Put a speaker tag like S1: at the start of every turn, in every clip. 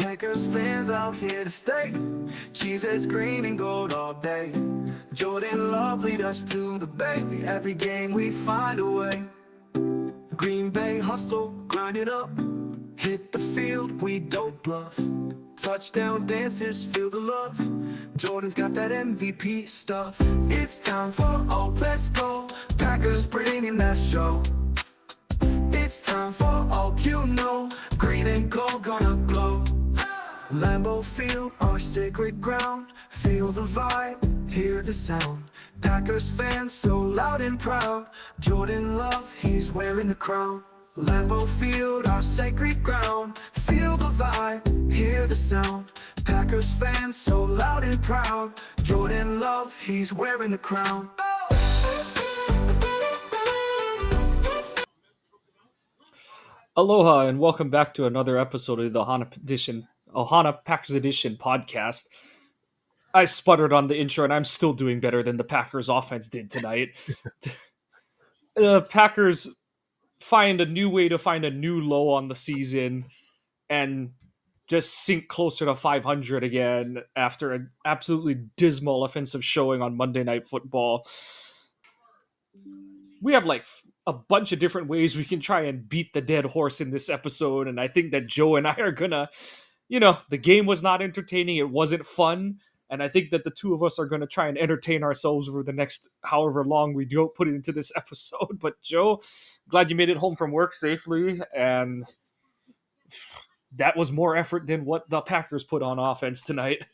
S1: Packers fans out here to stay. Cheeseheads green and gold all day. Jordan Love lead us to the bay. Every game we find a way. Green Bay hustle, grind it up. Hit the field, we don't bluff. Touchdown dances, feel the love. Jordan's got that MVP stuff. It's time for all, let's go. Packers bringing that show. It's time for all, you know. Green and gold gonna glow. Lambeau Field, our sacred ground. Feel the vibe, hear the sound. Packers fans so loud and proud. Jordan Love, he's wearing the crown. Lambeau Field, our sacred ground. Feel the vibe, hear the sound. Packers fans so loud and proud. Jordan Love, he's wearing the crown.
S2: Aloha and welcome back to another episode of the Ohana Packers Edition podcast. I sputtered on the intro and I'm still doing better than the Packers offense did tonight. The Packers find a new way to find a new low on the season and just sink closer to 500 again after an absolutely dismal offensive showing on Monday Night Football. We have like a bunch of different ways we can try and beat the dead horse in this episode, and I think that Joe and I are gonna, the game was not entertaining, it wasn't fun, and I think that the two of us are gonna try and entertain ourselves over the next however long we don't put into this episode. But Joe, glad you made it home from work safely, and that was more effort than what the Packers put on offense tonight.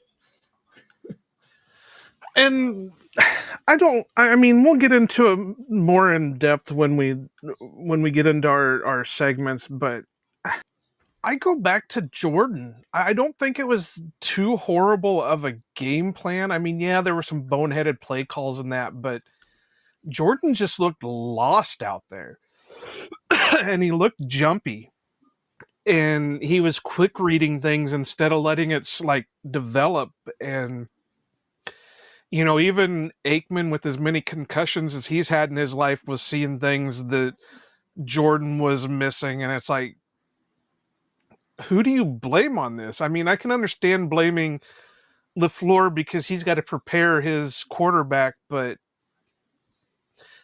S3: And I mean, we'll get into it more in depth when we get into our segments, but I go back to Jordan. I don't think it was too horrible of a game plan. I mean, yeah, there were some boneheaded play calls in that, but Jordan just looked lost out there. And he looked jumpy. And he was quick reading things instead of letting it like develop. And even Aikman, with as many concussions as he's had in his life, was seeing things that Jordan was missing. And it's like, who do you blame on this? I mean, I can understand blaming LeFleur because he's got to prepare his quarterback, but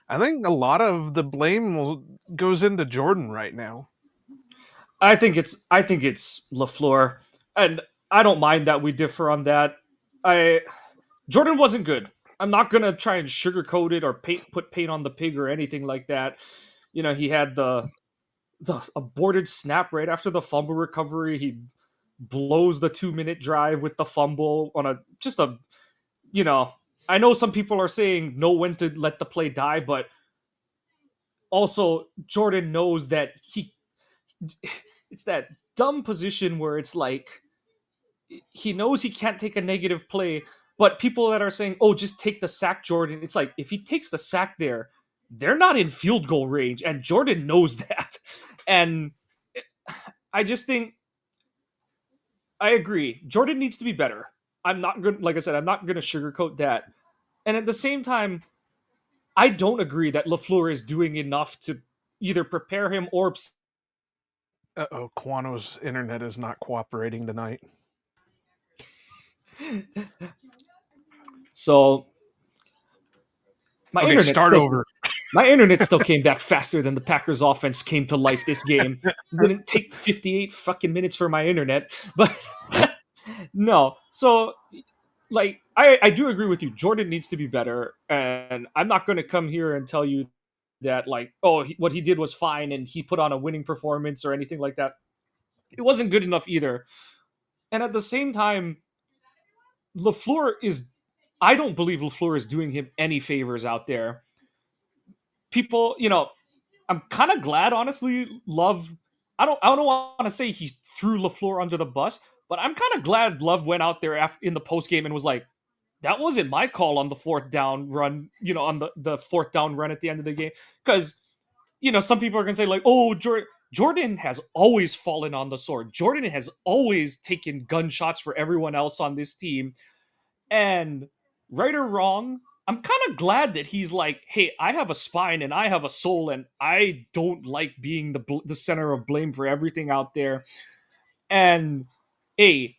S3: I think a lot of the blame goes into Jordan right now.
S2: I think it's LaFleur, and I don't mind that we differ on that. Jordan wasn't good. I'm not gonna try and sugarcoat it or put paint on the pig or anything like that. He had the aborted snap right after the fumble recovery. He blows the 2-minute drive with the fumble on you know. I know some people are saying know when to let the play die, but also Jordan knows that it's that dumb position where it's like he knows he can't take a negative play, but people that are saying, "Oh, just take the sack, Jordan." It's like if he takes the sack there, they're not in field goal range, and Jordan knows that. And I just think I agree. Jordan needs to be better. I'm not good. Like I said, I'm not going to sugarcoat that. And at the same time, I don't agree that LaFleur is doing enough to either prepare him or.
S3: Uh-oh, Quano's internet is not cooperating tonight.
S2: So
S3: okay, start over.
S2: My internet still came back faster than the Packers offense came to life this game. It didn't take 58 fucking minutes for my internet, but no. So like I do agree with you. Jordan needs to be better, and I'm not going to come here and tell you that like, oh, what he did was fine and he put on a winning performance or anything like that. It wasn't good enough either. And at the same time, LaFleur is I don't believe LaFleur is doing him any favors out there. People, I'm kind of glad, honestly. Love, I don't want to say he threw LaFleur under the bus, but I'm kind of glad Love went out there in the post game and was like, "That wasn't my call on the fourth down run." On the fourth down run at the end of the game, because some people are gonna say like, "Oh, Jordan has always fallen on the sword. Jordan has always taken gunshots for everyone else on this team." And right or wrong, I'm kind of glad that he's like, hey, I have a spine and I have a soul, and I don't like being the center of blame for everything out there. And A,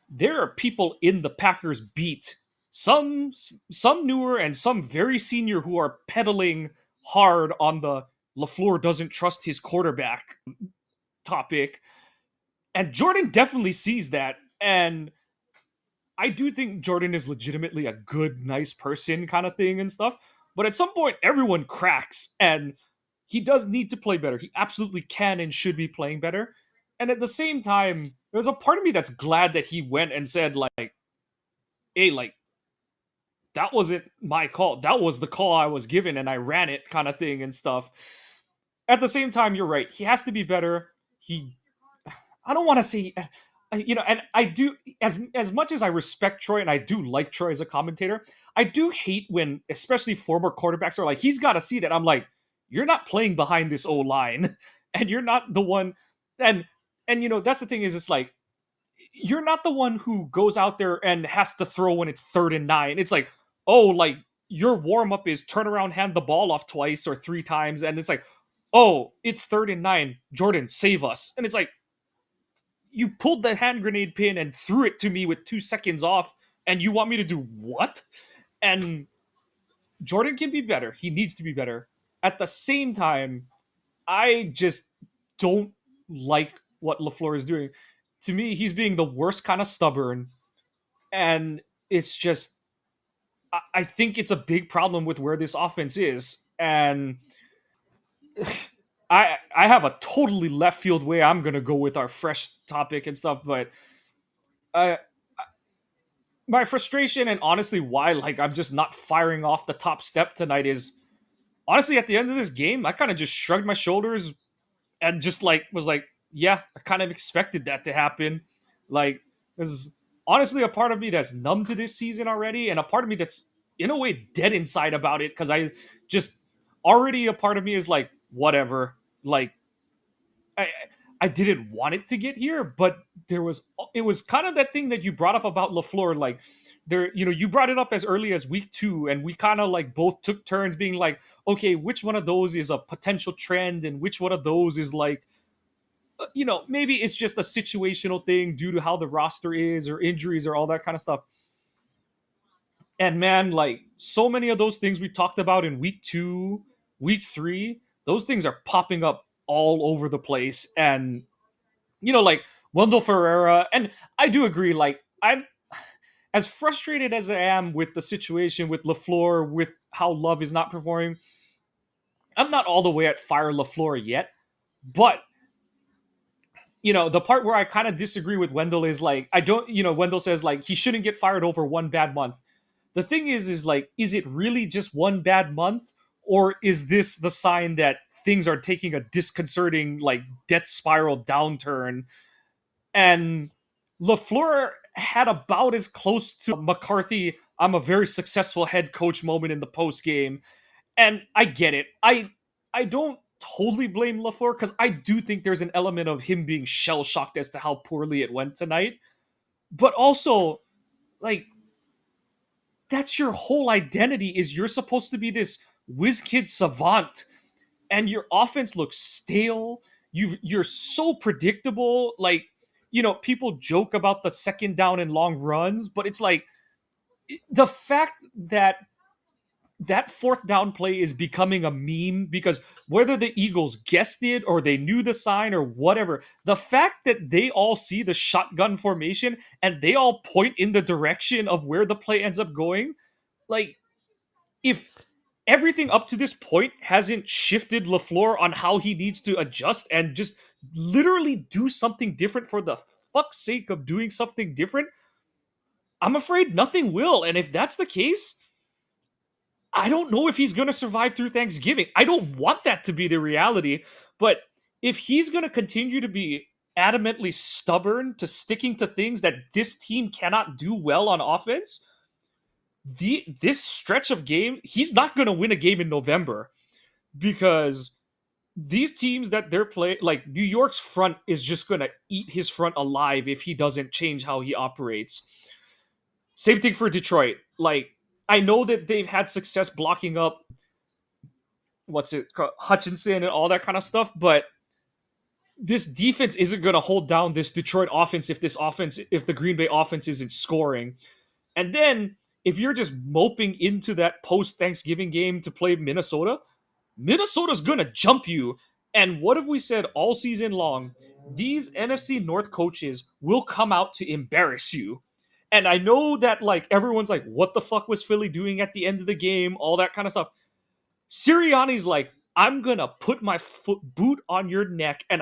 S2: there are people in the Packers beat, some newer and some very senior, who are peddling hard on the LaFleur doesn't trust his quarterback topic. And Jordan definitely sees that. And I do think Jordan is legitimately a good, nice person kind of thing and stuff. But at some point, everyone cracks, and he does need to play better. He absolutely can and should be playing better. And at the same time, there's a part of me that's glad that he went and said, like, hey, like, that wasn't my call. That was the call I was given, and I ran it kind of thing and stuff. At the same time, you're right. He has to be better. He I don't want to say, and I do, as much as I respect Troy and I do like Troy as a commentator, I do hate when, especially former quarterbacks, are like, he's got to see that. I'm like, you're not playing behind this O line, and you're not the one, and that's the thing is, it's like, you're not the one who goes out there and has to throw when it's 3rd and 9. It's like, oh, like, your warm up is turn around, hand the ball off twice or 3 times, and it's like, oh, it's 3rd and 9, Jordan, save us, and it's like, you pulled the hand grenade pin and threw it to me with 2 seconds off, and you want me to do what? And Jordan can be better. He needs to be better. At the same time, I just don't like what LaFleur is doing. To me, he's being the worst kind of stubborn, and it's just, I think it's a big problem with where this offense is. And I have a totally left field way I'm gonna go with our fresh topic and stuff, but uh, my frustration and honestly why, like, I'm just not firing off the top step tonight is, honestly, at the end of this game, I kind of just shrugged my shoulders and just, like, was like, yeah, I kind of expected that to happen. Like, there's honestly a part of me that's numb to this season already, and a part of me that's in a way dead inside about it, because I just, already, a part of me is like, whatever. Like, I I didn't want it to get here, but it was kind of that thing that you brought up about LaFleur. Like, there, you brought it up as early as week 2, and we kind of, like, both took turns being like, okay, which one of those is a potential trend, and which one of those is like, maybe it's just a situational thing due to how the roster is, or injuries, or all that kind of stuff. And man, like, so many of those things we talked about in week 2, week 3, those things are popping up all over the place. And like Wendell Ferreira. And I do agree, like, I'm as frustrated as I am with the situation with LaFleur, with how Love is not performing. I'm not all the way at fire LaFleur yet, but the part where I kind of disagree with Wendell is, like, I don't, Wendell says, like, he shouldn't get fired over one bad month. The thing is like, is it really just one bad month, or is this the sign that things are taking a disconcerting, like, death spiral downturn? And LaFleur had about as close to McCarthy, I'm a very successful head coach moment in the post game. And I get it. I don't totally blame LaFleur, because I do think there's an element of him being shell shocked as to how poorly it went tonight. But also, like, that's your whole identity, is you're supposed to be this whiz kid savant, and your offense looks stale. You're so predictable. Like, people joke about the second down and long runs, but it's like, the fact that that fourth down play is becoming a meme, because whether the Eagles guessed it or they knew the sign or whatever, the fact that they all see the shotgun formation and they all point in the direction of where the play ends up going, like, if everything up to this point hasn't shifted LaFleur on how he needs to adjust and just literally do something different for the fuck's sake of doing something different, I'm afraid nothing will. And if that's the case, I don't know if he's going to survive through Thanksgiving. I don't want that to be the reality, but if he's going to continue to be adamantly stubborn to sticking to things that this team cannot do well on offense, this stretch of game, he's not going to win a game in November, because these teams that they're playing, like New York's front, is just going to eat his front alive if he doesn't change how he operates. Same thing for Detroit. Like, I know that they've had success blocking up Hutchinson and all that kind of stuff, but this defense isn't going to hold down this Detroit offense if the Green Bay offense isn't scoring. And then if you're just moping into that post Thanksgiving game to play Minnesota, Minnesota's going to jump you. And what have we said all season long? These NFC North coaches will come out to embarrass you. And I know that like everyone's like, what the fuck was Philly doing at the end of the game? All that kind of stuff. Sirianni's like, I'm gonna put my boot on your neck and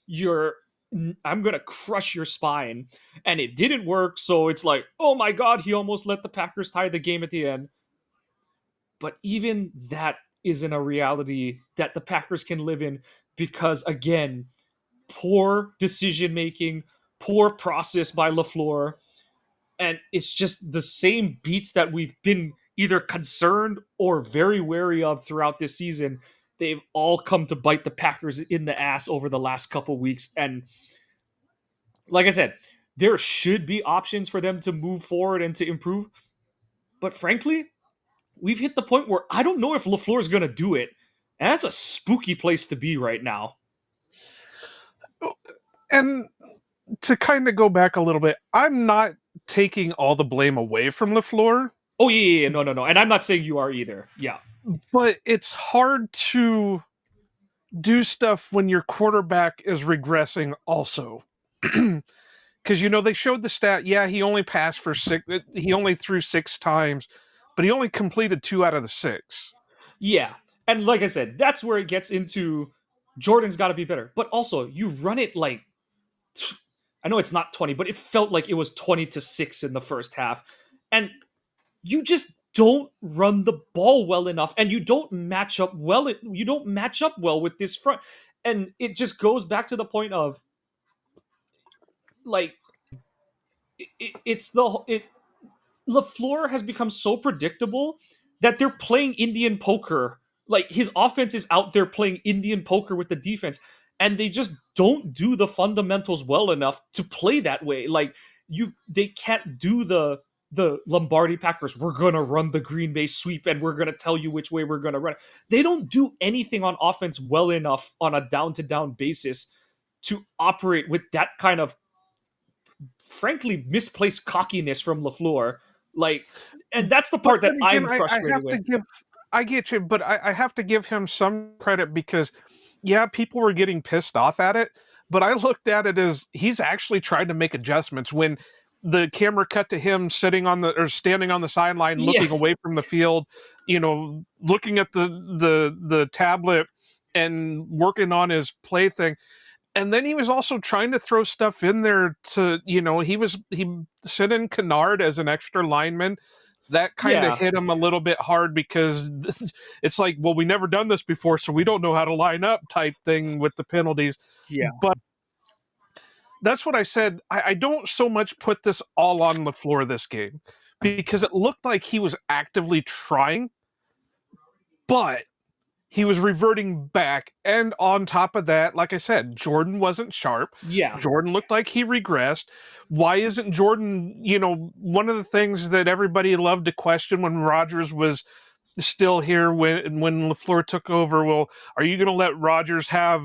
S2: your I'm gonna crush your spine. And it didn't work, so it's like, oh my god, he almost let the Packers tie the game at the end. But even that isn't a reality that the Packers can live in because again, poor decision making, poor process by LaFleur, and it's just the same beats that we've been either concerned or very wary of throughout this season. They've all come to bite the Packers in the ass over the last couple weeks. And like I said, there should be options for them to move forward and to improve. But frankly, we've hit the point where I don't know if LaFleur is going to do it. And that's a spooky place to be right now.
S3: And to kind of go back a little bit, I'm not taking all the blame away from LeFleur,
S2: Oh, yeah. No. And I'm not saying you are either. Yeah.
S3: but it's hard to do stuff when your quarterback is regressing also. Because they showed the stat. Yeah, he only passed for six. He only threw 6 times, but he only completed 2 out of the 6.
S2: Yeah. And like I said, that's where it gets into Jordan's got to be better. But also, you run it like I know it's not 20, but it felt like it was 20-6 in the first half. And you just don't run the ball well enough and you don't match up well with this front. And it just goes back to the point of like it's the it LaFleur has become so predictable that they're playing Indian poker. Like his offense is out there playing Indian poker with the defense, and they just don't do the fundamentals well enough to play that way. Like they can't do the Lombardi Packers. We're gonna run the Green Bay sweep, and we're gonna tell you which way we're gonna run it. They don't do anything on offense well enough on a down to down basis to operate with that kind of frankly misplaced cockiness from LaFleur. Like, and that's the
S3: But
S2: part that
S3: then again,
S2: I'm
S3: I
S2: frustrated
S3: have to
S2: with.
S3: give. I get you, but I have to give him some credit because, yeah, people were getting pissed off at it, but I looked at it as he's actually trying to make adjustments. When the camera cut to him sitting on the or standing on the sideline,
S2: Yeah,
S3: looking away from the field, looking at the tablet and working on his play thing. And then he was also trying to throw stuff in there to, he sent in Kennard as an extra lineman. That kind of
S2: yeah,
S3: hit him a little bit hard because it's like, well, we never done this before, so we don't know how to line up type thing with the penalties.
S2: yeah,
S3: But that's what I said. I don't so much put this all on LaFleur this game because it looked like he was actively trying, but he was reverting back. And on top of that, like I said, Jordan wasn't sharp.
S2: yeah.
S3: Jordan looked like he regressed. Why isn't Jordan, one of the things that everybody loved to question when Rodgers was still here when LaFleur took over? Well, are you going to let Rodgers have,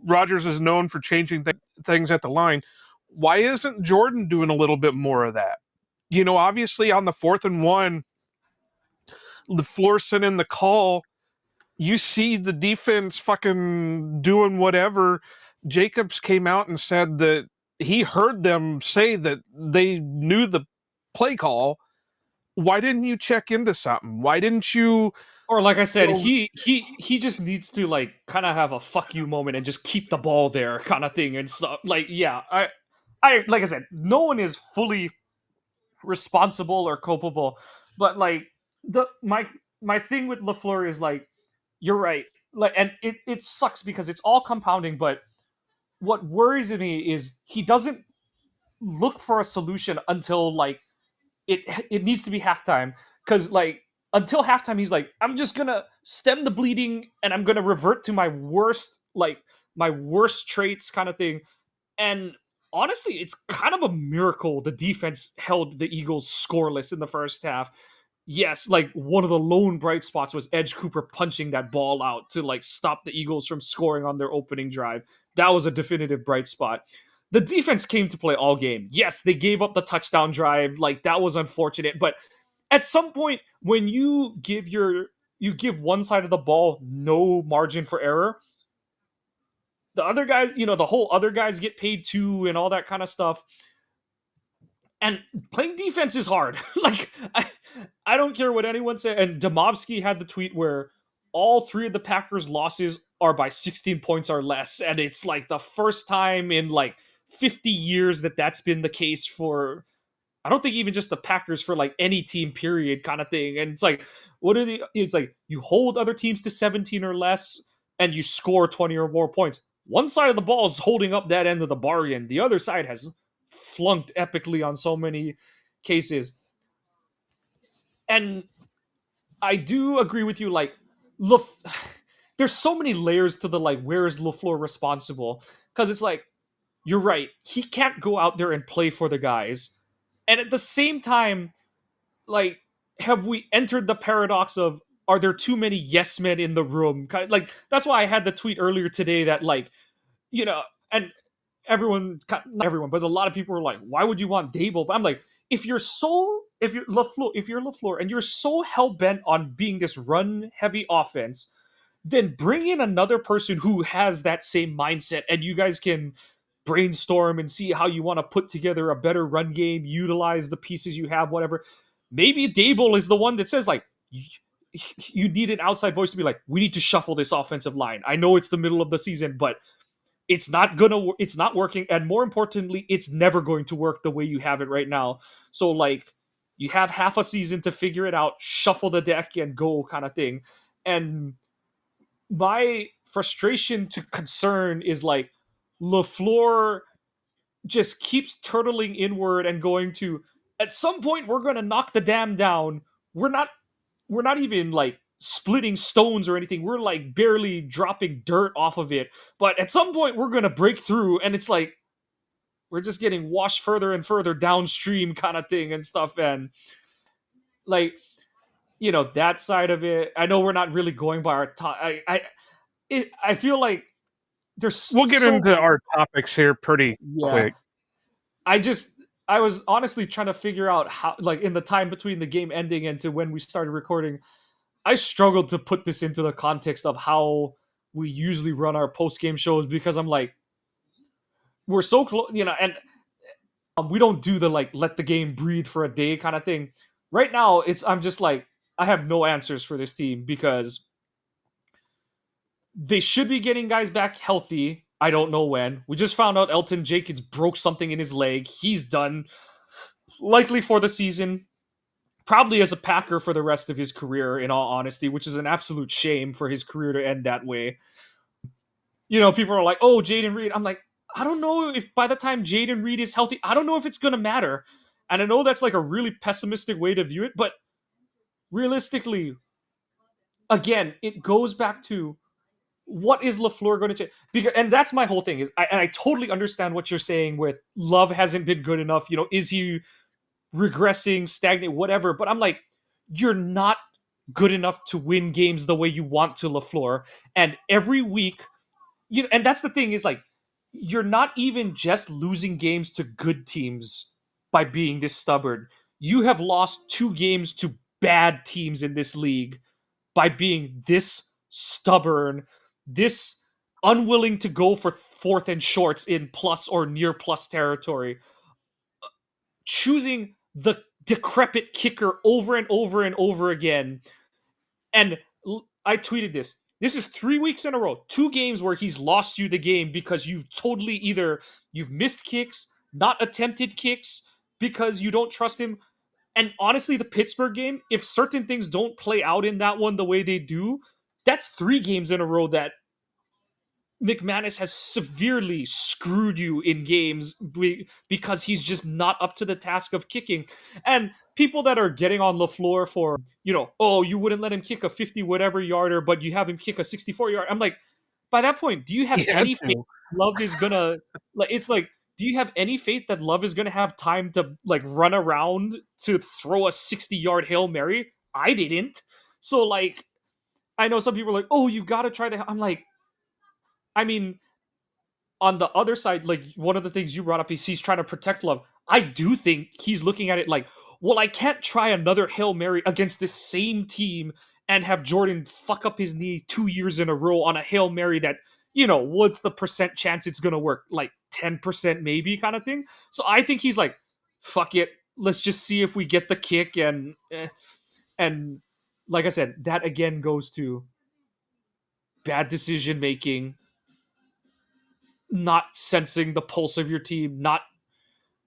S3: Rodgers is known for changing things at the line. Why isn't Jordan doing a little bit more of that? Obviously on the 4th and 1, LaFleur sent in the call. You see the defense fucking doing whatever. Jacobs came out and said that he heard them say that they knew the play call. Why didn't you check into something? Why didn't you?
S2: Or like I said,
S3: Go,
S2: he just needs to like kind of have a fuck you moment and just keep the ball there kind of thing and stuff. Like, yeah, I like I said, no one is fully responsible or culpable, but like the my thing with LaFleur is like, you're right. Like, and it sucks because it's all compounding, but what worries me is he doesn't look for a solution until like it it needs to be halftime because like until halftime he's like I'm just gonna stem the bleeding and I'm gonna revert to my worst traits kind of thing. And honestly, it's kind of a miracle the defense held the Eagles scoreless in the first half. yes, like one of the lone bright spots was Edge Cooper punching that ball out to like stop the Eagles from scoring on their opening drive. That was a definitive bright spot. The defense came to play all game. Yes, they gave up the touchdown drive. Like that was unfortunate, but at some point when you give one side of the ball no margin for error, the other guys, the whole other guys get paid too and all that kind of stuff. And playing defense is hard. Like I don't care what anyone said. And Domovsky had the tweet where all three of the Packers' losses are by 16 points or less, and it's like the first time in like 50 years that that's been the case for. I don't think even just the Packers, for like any team, period, kind of thing. And it's like, what are the? It's like you hold other teams to 17 or less, and you score 20 or more points. One side of the ball is holding up that end of the bargain. The other side has flunked epically on so many cases. And I do agree with you. Like, there's so many layers to the like, where is LaFleur responsible? Because it's like, you're right. He can't go out there and play for the guys. And at the same time, like, have we entered the paradox of, are there too many yes men in the room? Like, that's why I had the tweet earlier today that, like, and everyone, not everyone, but a lot of people were like, why would you want Dable? But I'm like, if you're LaFleur and you're so hell bent on being this run heavy offense, then bring in another person who has that same mindset, and you guys can brainstorm and see how you want to put together a better run game, utilize the pieces you have, whatever. Maybe Dable is the one that says, like, you need an outside voice to be like, we need to shuffle this offensive line. I know it's the middle of the season, but it's not working, and more importantly, it's never going to work the way you have it right now. So like, you have half a season to figure it out, shuffle the deck and go, kind of thing. And my frustration to concern is like, LaFleur just keeps turtling inward and going to, at some point we're going to knock the dam down. We're not even like splitting stones or anything. We're like barely dropping dirt off of it. But at some point we're going to break through, and it's like we're just getting washed further and further downstream, kind of thing and stuff. And like, that side of it, I know we're not really going by our time. I feel like there's
S3: We'll get
S2: so
S3: into our topics here pretty
S2: yeah.
S3: quick.
S2: I just I was honestly trying to figure out how, like, in the time between the game ending and to when we started recording, I struggled to put this into the context of how we usually run our post game shows, because I'm like, we're so close, and we don't do the like let the game breathe for a day kind of thing. Right now, I'm just like, I have no answers for this team, because they should be getting guys back healthy. I don't know when. We just found out Elton Jacobs broke something in his leg. He's done, likely for the season, probably as a Packer for the rest of his career, in all honesty, which is an absolute shame for his career to end that way. People are like, oh, Jaden Reed. I'm like, I don't know if by the time Jaden Reed is healthy, I don't know if it's going to matter. And I know that's like a really pessimistic way to view it, but realistically, again, it goes back to, what is LaFleur going to change? Because, and that's my whole thing, is I totally understand what you're saying with Love hasn't been good enough. Is he regressing, stagnant, whatever? But I'm like, you're not good enough to win games the way you want to, LaFleur. And every week, and that's the thing, is like, you're not even just losing games to good teams by being this stubborn. You have lost 2 games to bad teams in this league by being this stubborn, this unwilling to go for fourth and shorts in plus or near plus territory, choosing the decrepit kicker over and over and over again. And I tweeted this. This is 3 weeks in a row, 2 games where he's lost you the game because you've missed kicks, not attempted kicks, because you don't trust him. And honestly, the Pittsburgh game, if certain things don't play out in that one the way they do, that's 3 games in a row that McManus has severely screwed you in games because he's just not up to the task of kicking. And people that are getting on LaFleur for, oh, you wouldn't let him kick a 50 whatever yarder, but you have him kick a 64 yard. I'm like, by that point, do you have
S3: Yeah,
S2: any faith Love is gonna, like, it's like, do you have any faith that Love is gonna have time to like run around to throw a 60-yard Hail Mary? I didn't. So like, I know some people are like, oh, you gotta try the. I'm like, I mean, on the other side, like one of the things you brought up is he's trying to protect Love. I do think he's looking at it like, well, I can't try another Hail Mary against this same team and have Jordan fuck up his knee 2 years in a row on a Hail Mary that, what's the percent chance it's gonna work? Like 10% maybe kind of thing. So I think he's like, fuck it. Let's just see if we get the kick and like I said, that again goes to bad decision making, not sensing the pulse of your team, not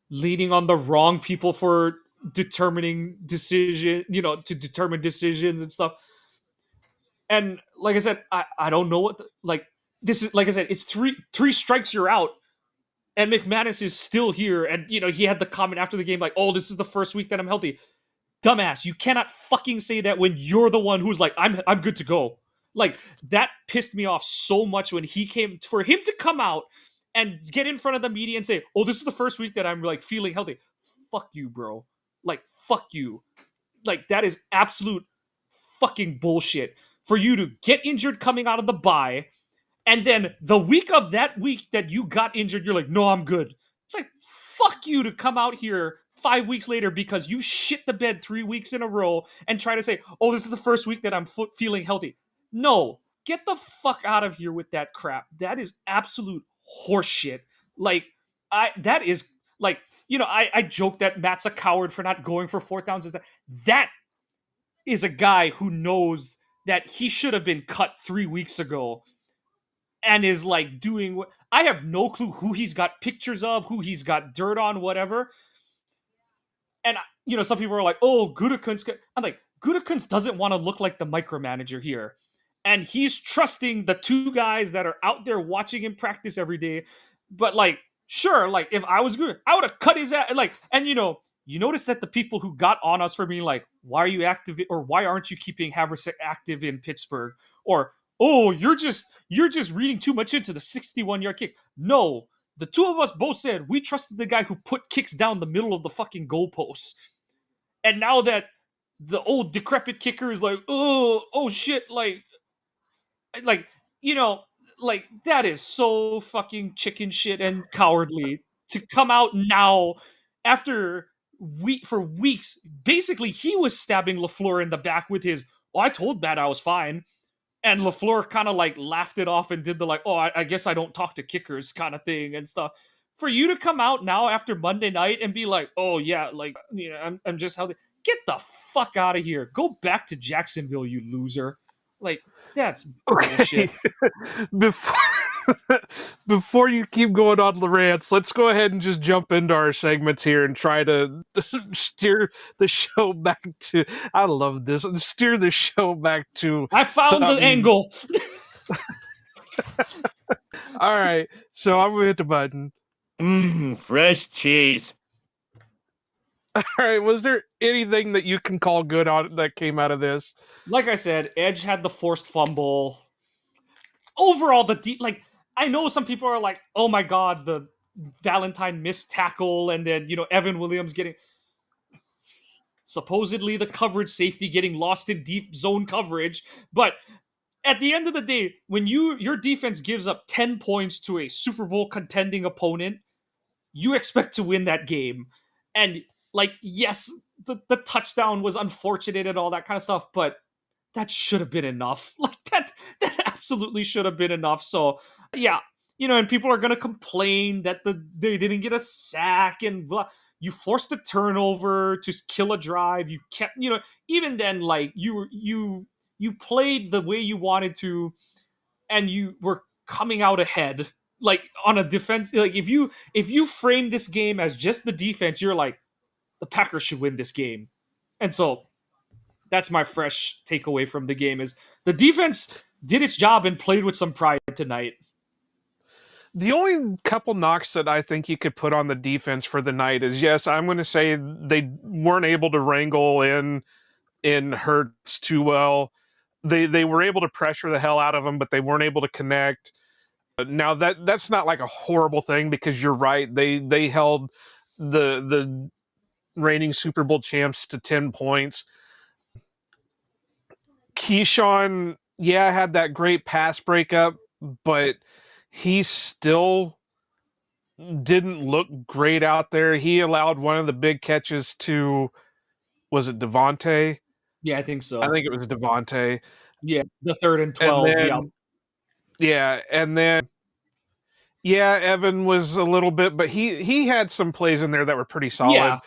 S2: leaning on the wrong people for to determine decisions and stuff. And like I said, I don't know like this is, like I said, it's three strikes you're out, and McManus is still here, and he had the comment after the game like, oh, this is the first week that I'm healthy. Dumbass, you cannot fucking say that when you're the one who's like, I'm good to go. Like, that pissed me off so much when he came, for him to come out and get in front of the media and say, oh, this is the first week that I'm like feeling healthy. Fuck you, bro. Like, fuck you. Like, that is absolute fucking bullshit. For you to get injured coming out of the bye, and then the week of that week that you got injured, you're like, no, I'm good. It's like, fuck you to come out here 5 weeks later because you shit the bed 3 weeks in a row and try to say, oh, this is the first week that I'm feeling healthy. No, get the fuck out of here with that crap. That is absolute horseshit. Like, that is like, I joke that Matt's a coward for not going for fourth downs. That is a guy who knows that he should have been cut 3 weeks ago and is like doing what, I have no clue who he's got pictures of, who he's got dirt on, whatever. And some people are like, "Oh, Gutekunst." I'm like, Gutekunst doesn't want to look like the micromanager here, and he's trusting the two guys that are out there watching him practice every day. But like, sure, like if I was good, I would have cut his ass. Like, and you notice that the people who got on us for being like, "Why are you active?" or "Why aren't you keeping Haversack active in Pittsburgh?" or "Oh, you're just reading too much into the 61-yard kick." No, the two of us both said we trusted the guy who put kicks down the middle of the fucking goalposts. And now that the old decrepit kicker is like, oh shit, like you know, like that is so fucking chicken shit and cowardly to come out now after for weeks. Basically, he was stabbing LaFleur in the back with his, "Oh, I told Matt I was fine." And LaFleur kind of like laughed it off and did the like, "Oh, I guess I don't talk to kickers" kind of thing and stuff. For you to come out now after Monday night and be like, "Oh yeah, like I'm just healthy." Get the fuck out of here. Go back to Jacksonville, you loser. Like, that's
S3: Okay.
S2: bullshit.
S3: before before you keep going on the rants, let's go ahead and just jump into our segments here and try to steer the show back to. I love this. Steer the show back to
S2: I found the
S3: something.
S2: angle.
S3: All right, so I'm gonna hit the button.
S4: Mmm, fresh cheese.
S3: All right, was there anything that you can call good on that came out of this?
S2: Like I said, Edge had the forced fumble. Overall, like, I know some people are like, "Oh my god, the Valentine missed tackle," and then Evan Williams getting supposedly the coverage safety getting lost in deep zone coverage. But at the end of the day, when your defense gives up 10 points to a Super Bowl contending opponent, you expect to win that game. And like, yes, the touchdown was unfortunate and all that kind of stuff, but that should have been enough. Like, that absolutely should have been enough. So yeah, and people are gonna complain that they didn't get a sack and blah. You forced a turnover to kill a drive. You kept, even then, like you played the way you wanted to, and you were coming out ahead. Like on a defense, like if you frame this game as just the defense, you're like, the Packers should win this game. And so that's my fresh takeaway from the game is the defense did its job and played with some pride tonight.
S3: The only couple knocks that I think you could put on the defense for the night is, yes, I'm going to say they weren't able to wrangle in Hurts too well. They were able to pressure the hell out of him, but they weren't able to connect. Now that's not like a horrible thing because you're right. They held the reigning Super Bowl champs to 10 points. Keyshawn, yeah, had that great pass breakup, but he still didn't look great out there. He allowed one of the big catches to, was it Devontae?
S2: Yeah, I think
S3: I
S2: so.
S3: think it was Devontae.
S2: Yeah, the 3rd and 12. Yeah,
S3: And then yeah, Evan was a little bit, but he had some plays in there that were pretty
S2: yeah.
S3: solid.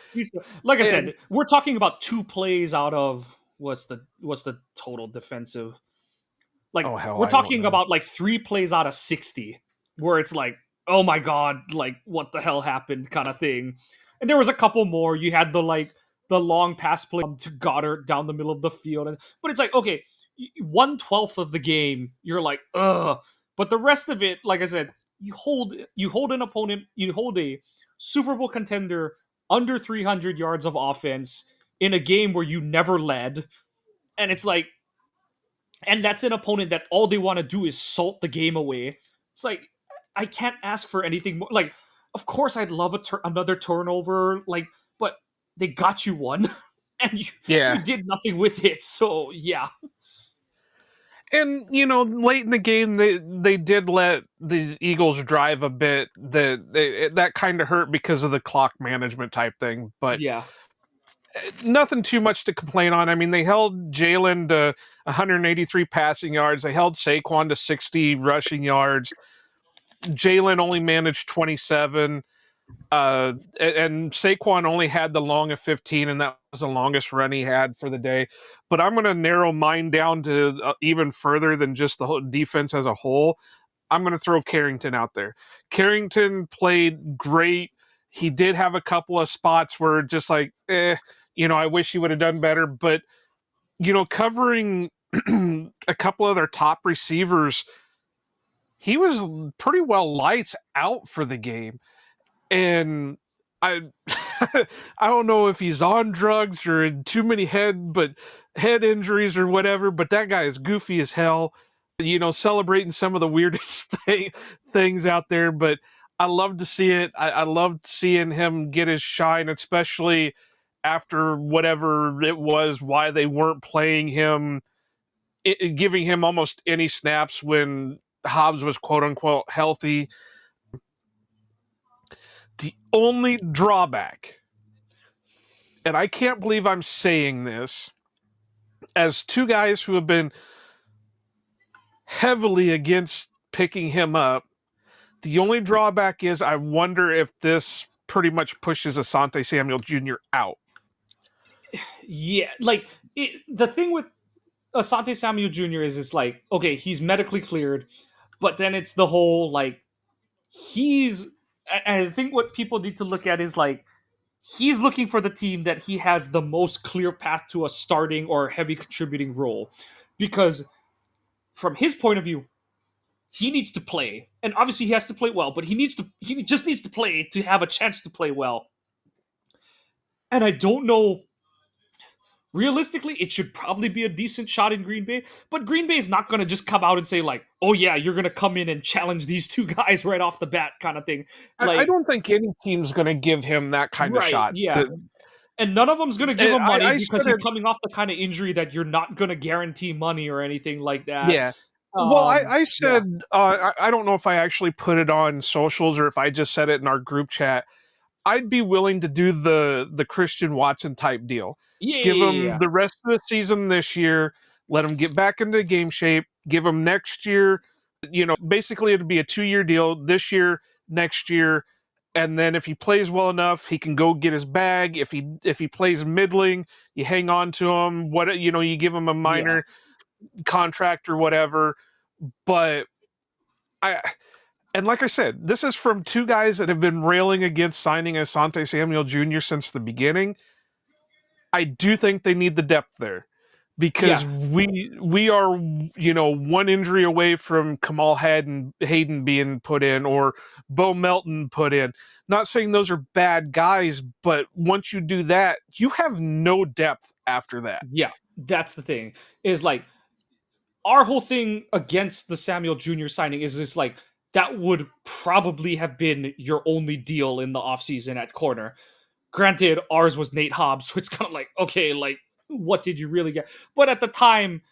S2: Like I
S3: And
S2: said, we're talking about 2 plays out of what's the total defensive. Like
S3: oh hell,
S2: we're
S3: I don't
S2: talking
S3: know.
S2: about like 3 plays out of 60, where it's like, oh my god, like what the hell happened, kind of thing. And there was a couple more. You had the long pass play to Goddard down the middle of the field, but it's like, okay, 1/12 of the game, you're like, ugh. But the rest of it, like I said, you hold an opponent, you hold a Super Bowl contender under 300 yards of offense in a game where you never led, and it's like, and that's an opponent that all they want to do is salt the game away. It's like, I can't ask for anything more. Like, of course, I'd love another turnover, like, but they got you one, and you
S3: Yeah.
S2: did nothing with it. So yeah,
S3: And late in the game, they did let the Eagles drive a bit. That kind of hurt because of the clock management type thing, but
S2: yeah,
S3: nothing too much to complain on. I mean, they held Jalen to 183 passing yards. They held Saquon to 60 rushing yards. Jalen only managed 27. And Saquon only had the long of 15, and that was the longest run he had for the day. But I'm going to narrow mine down to even further than just the whole defense as a whole. I'm going to throw Carrington out there. Carrington played great. He did have a couple of spots where just like, I wish he would have done better. But, covering a couple of their top receivers, he was pretty well lights out for the game. And I I don't know if he's on drugs or in too many head injuries or whatever, but that guy is goofy as hell. Celebrating some of the weirdest things out there, but I love to see it. I loved seeing him get his shine, especially after whatever it was, why they weren't playing him, giving him almost any snaps when Hobbs was quote unquote healthy. The only drawback, and I can't believe I'm saying this, as two guys who have been heavily against picking him up, the only drawback is I wonder if this pretty much pushes Asante Samuel Jr. out.
S2: yeah. Like the thing with Asante Samuel Jr. is, it's like, okay, he's medically cleared, but then it's the whole like, he's. I think what people need to look at is like, he's looking for the team that he has the most clear path to a starting or heavy contributing role, because from his point of view, he needs to play, and obviously he has to play well, but he just needs to play to have a chance to play well. And I don't know, realistically, it should probably be a decent shot in Green Bay, but Green Bay is not going to just come out and say like, oh yeah, you're going to come in and challenge these two guys right off the bat, kind of thing.
S3: I
S2: Like,
S3: don't think any team's going to give him that kind of
S2: right,
S3: shot.
S2: yeah. And none of them's going to give him money
S3: I
S2: because
S3: said
S2: he's
S3: it,
S2: coming off the kind of injury that you're not going to guarantee money or anything like that.
S3: yeah. Well, I
S2: Yeah.
S3: said, I don't know if I actually put it on socials or if I just said it in our group chat. I'd be willing to do the Christian Watson type deal.
S2: Yeah,
S3: Give
S2: yeah,
S3: him
S2: yeah.
S3: the rest of the season this year. Let him get back into game shape. Give him next year. Basically it'd be a 2-year deal. This year, next year, and then if he plays well enough, he can go get his bag. If he plays middling, you hang on to him. You give him a
S2: Yeah.
S3: minor contract or whatever. But I and like I said, this is from two guys that have been railing against signing Asante Samuel Jr. since the beginning. I do think they need the depth there
S2: Yeah.
S3: because we are one injury away from Kamal Hayden being put in or Bo Melton put in. Not saying those are bad guys, but once you do that, you have no depth after that.
S2: Yeah. That's the thing. Is like, our whole thing against the Samuel Jr. signing is just like, that would probably have been your only deal in the offseason at corner. Granted, ours was Nate Hobbs, so it's kind of like, okay, like, what did you really get? But at the time,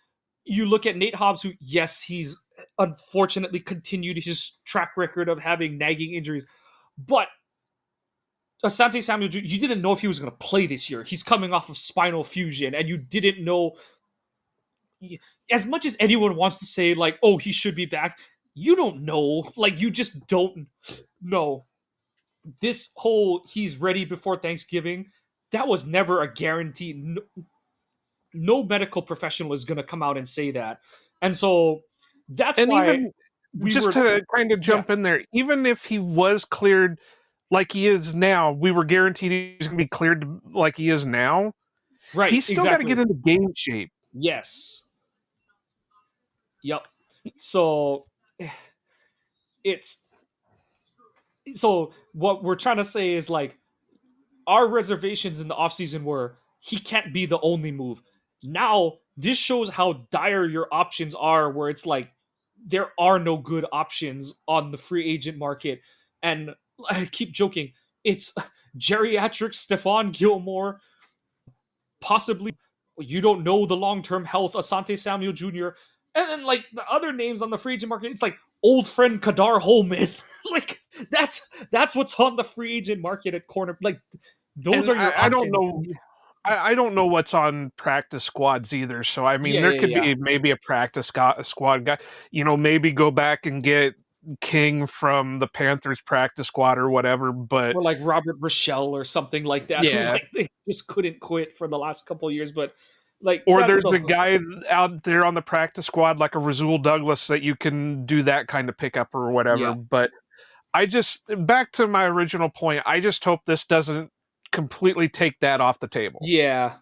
S2: you look at Nate Hobbs, who, yes, he's unfortunately continued his track record of having nagging injuries, but Asante Samuel, you didn't know if he was going to play this year. He's coming off of spinal fusion, and you didn't know. As much as anyone wants to say, like, oh, he should be back, you don't know. Like, you just don't know. This whole he's ready before Thanksgiving, that was never a guarantee. No medical professional is going to come out and say that. And so that's
S3: And
S2: why
S3: even
S2: we
S3: just
S2: were,
S3: to kind of
S2: yeah,
S3: jump in there, even if he was cleared like he is now, we were guaranteed he's going to be cleared like he is now.
S2: right,
S3: He's still got to get
S2: exactly.
S3: into game shape.
S2: Yes. Yep. So it's so what we're trying to say is like our reservations in the offseason were he can't be the only move. Now, this shows how dire your options are, where it's like there are no good options on the free agent market. And I keep joking, it's geriatric Stephon Gilmore, possibly you don't know the long term health Asante Samuel Jr. And then like the other names on the free agent market, it's like old friend Kadar Holman. Like that's what's on the free agent market at corner. Like those
S3: And
S2: are your
S3: I don't
S2: options.
S3: know. I don't know what's on practice squads either. So I mean,
S2: Yeah,
S3: there
S2: yeah,
S3: could
S2: yeah.
S3: be maybe a squad guy. Maybe go back and get King from the Panthers practice squad or whatever. But
S2: Or like Robert Rochelle or something like that, who
S3: yeah,
S2: like they just couldn't quit for the last couple of years. But like
S3: or
S2: that's
S3: there's
S2: the
S3: the guy out there on the practice squad like a Razul Douglas that you can do that kind of pickup or whatever.
S2: yeah,
S3: But I just back to my original point. I just hope this doesn't completely take that off the table.
S2: yeah,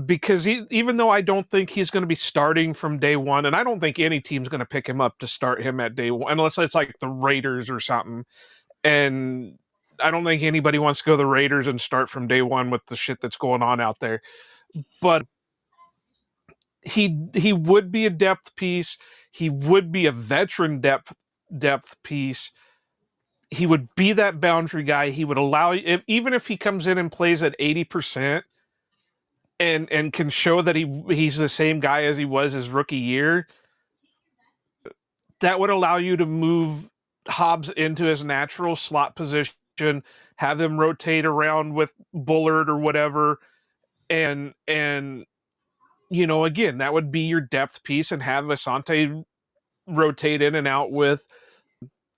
S3: Because even though I don't think he's going to be starting from day one, and I don't think any team's going to pick him up to start him at day one, unless it's like the Raiders or something. And I don't think anybody wants to go to the Raiders and start from day one with the shit that's going on out there. But he would be a depth piece. He would be a veteran depth piece. He would be that boundary guy. He would allow, even if he comes in and plays at 80%, and can show that he's the same guy as he was his rookie year, that would allow you to move Hobbs into his natural slot position, have him rotate around with Bullard or whatever, and again, that would be your depth piece, and have Asante rotate in and out with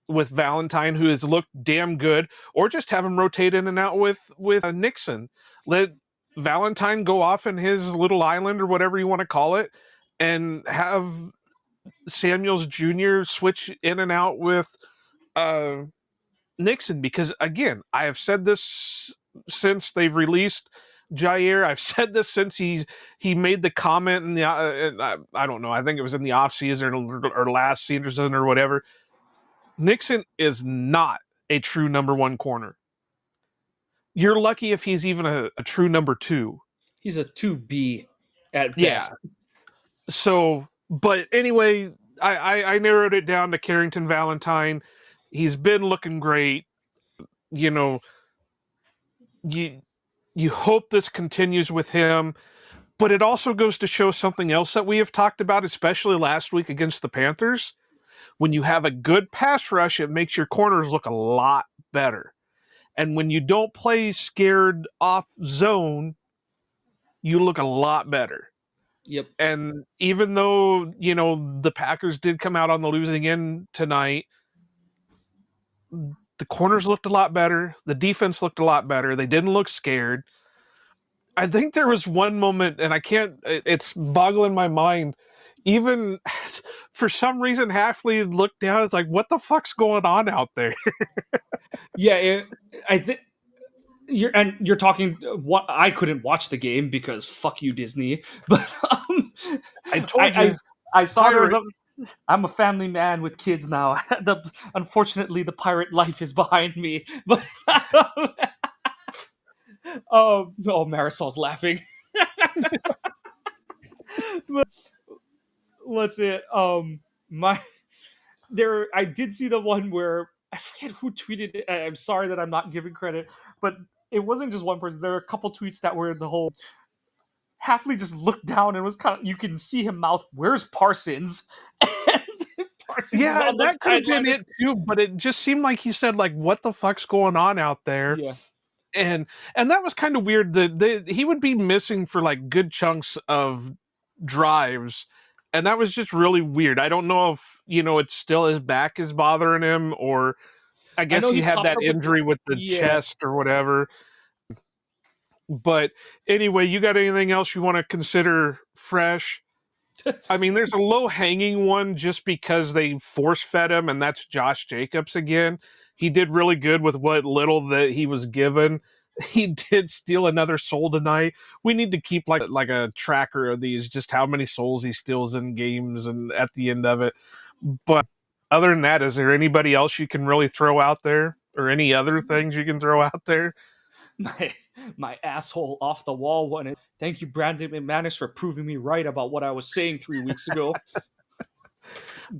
S3: Valentine, who has looked damn good, or just have him rotate in and out with Nixon. Let Valentine go off in his little island or whatever you want to call it, and have Samuels Jr. switch in and out with uh, Nixon. Because again, I have said this since they've released Jair. I've said this since he made the comment in the I don't know. I think it was in the off season or last season or whatever. Nixon is not a true number one corner. You're lucky if he's even a true number two.
S2: he's a 2B at
S3: Yeah.
S2: best.
S3: So, but anyway, I narrowed it down to Carrington Valentine. He's been looking great. You know, you you hope this continues with him, but it also goes to show something else that we have talked about, especially last week against the Panthers. When you have a good pass rush, it makes your corners look a lot better. And when you don't play scared off zone, you look a lot better.
S2: Yep.
S3: And even though, the Packers did come out on the losing end tonight, the corners looked a lot better. The defense looked a lot better. They didn't look scared. I think there was one moment, and it's boggling my mind. Even for some reason, Halfley looked down. It's like, what the fuck's going on out there?
S2: Yeah, I think you're talking what I couldn't watch the game because fuck you Disney, but
S3: I
S2: I,
S3: told
S2: I
S3: you,
S2: I saw there was
S3: pirate.
S2: a. I'm a family man with kids now. Unfortunately, the pirate life is behind me. But oh, Marisol's laughing. But let's see. My there, I did see the one where I forget who tweeted it. I'm sorry that I'm not giving credit, but it wasn't just one person. There were a couple tweets that were the whole Hafley just looked down and was kind of, you can see him mouth, "Where's Parsons?" And Parsons is
S3: Yeah,
S2: on the
S3: that could have been
S2: sideline.
S3: it too, but it just seemed like he said, like, "What the fuck's going on out there?"
S2: Yeah.
S3: And that was kind of weird. He would be missing for like good chunks of drives, and that was just really weird. I don't know if it's still his back is bothering him, or I
S2: I
S3: guess
S2: know
S3: he
S2: he
S3: had
S2: popped
S3: that
S2: up with
S3: injury with the
S2: yeah.
S3: chest or whatever. But anyway, you got anything else you want to consider fresh? I mean, there's a low hanging one just because they force fed him, and that's Josh Jacobs again. He did really good with what little that he was given. He did steal another soul tonight. We need to keep like a tracker of these, just how many souls he steals in games and at the end of it. But other than that, is there anybody else you can really throw out there, or any other things you can throw out there?
S2: my my asshole off the wall one. Thank you, Brandon McManus, for proving me right about what I was saying 3 weeks ago.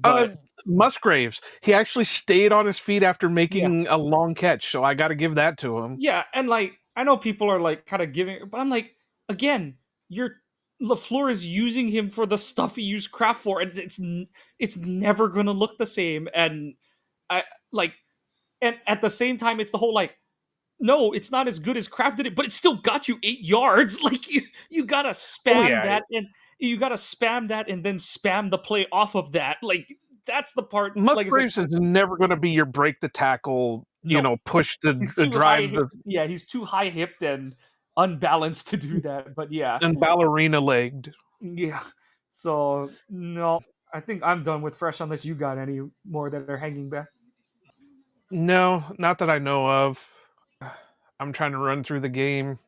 S3: Uh,
S2: But
S3: Musgraves. He actually stayed on his feet after
S2: yeah,
S3: making a long catch, so I got to give that to him.
S2: yeah, and like I know people are like kind of giving, but I'm like, again, you're LaFleur is using him for the stuff he used Kraft for, and it's never gonna look the same. And I like, and at the same time, it's the whole like, no, it's not as good as Kraft did it, but it still got you 8 yards. Like you gotta
S3: Oh
S2: spam
S3: yeah,
S2: that, and you gotta spam that, and then spam the play off of that. Like that's the part. Like I said,
S3: Musgraves is never going to be your break the tackle.
S2: no,
S3: Push
S2: he's
S3: the
S2: too
S3: drive
S2: high. Yeah, he's too high hipped and unbalanced to do that. But yeah,
S3: and ballerina legged.
S2: yeah. So no, I think I'm done with fresh unless you got any more that are hanging back.
S3: No, not that I know of. I'm trying to run through the game.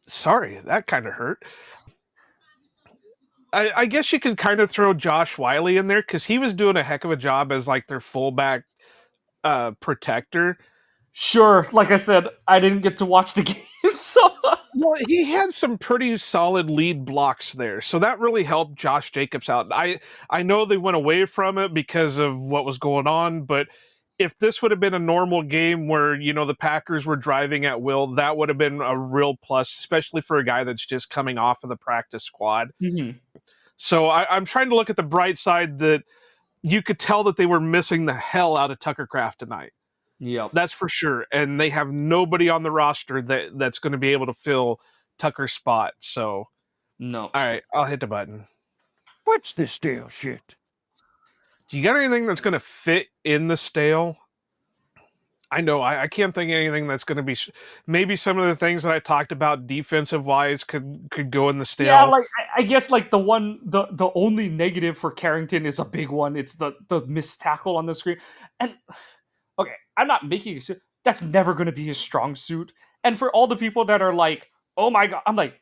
S3: Sorry, that kind of hurt. I guess you could kind of throw Josh Wiley in there because he was doing a heck of a job as like their fullback protector.
S2: Sure, like I said, I didn't get to watch the game, so
S3: Well, he had some pretty solid lead blocks there, so that really helped Josh Jacobs out. I know they went away from it because of what was going on, but if this would have been a normal game where the Packers were driving at will, that would have been a real plus, especially for a guy that's just coming off of the practice squad.
S2: Mhm.
S3: So I'm trying to look at the bright side that you could tell that they were missing the hell out of Tucker Craft tonight.
S2: Yep.
S3: That's for sure. And they have nobody on the roster that's going to be able to fill Tucker's spot. So,
S2: No.
S3: all right, I'll hit the button.
S4: What's this stale shit?
S3: Do you got anything that's going to fit in the stale? I know I can't think of anything that's going to be. Maybe some of the things that I talked about defensive wise could go in the
S2: Yeah,
S3: stale.
S2: like I guess like the only negative for Carrington is a big one. It's the missed tackle on the screen. And okay, I'm not making it. That's never going to be his strong suit. And for all the people that are like, "Oh my god," I'm like,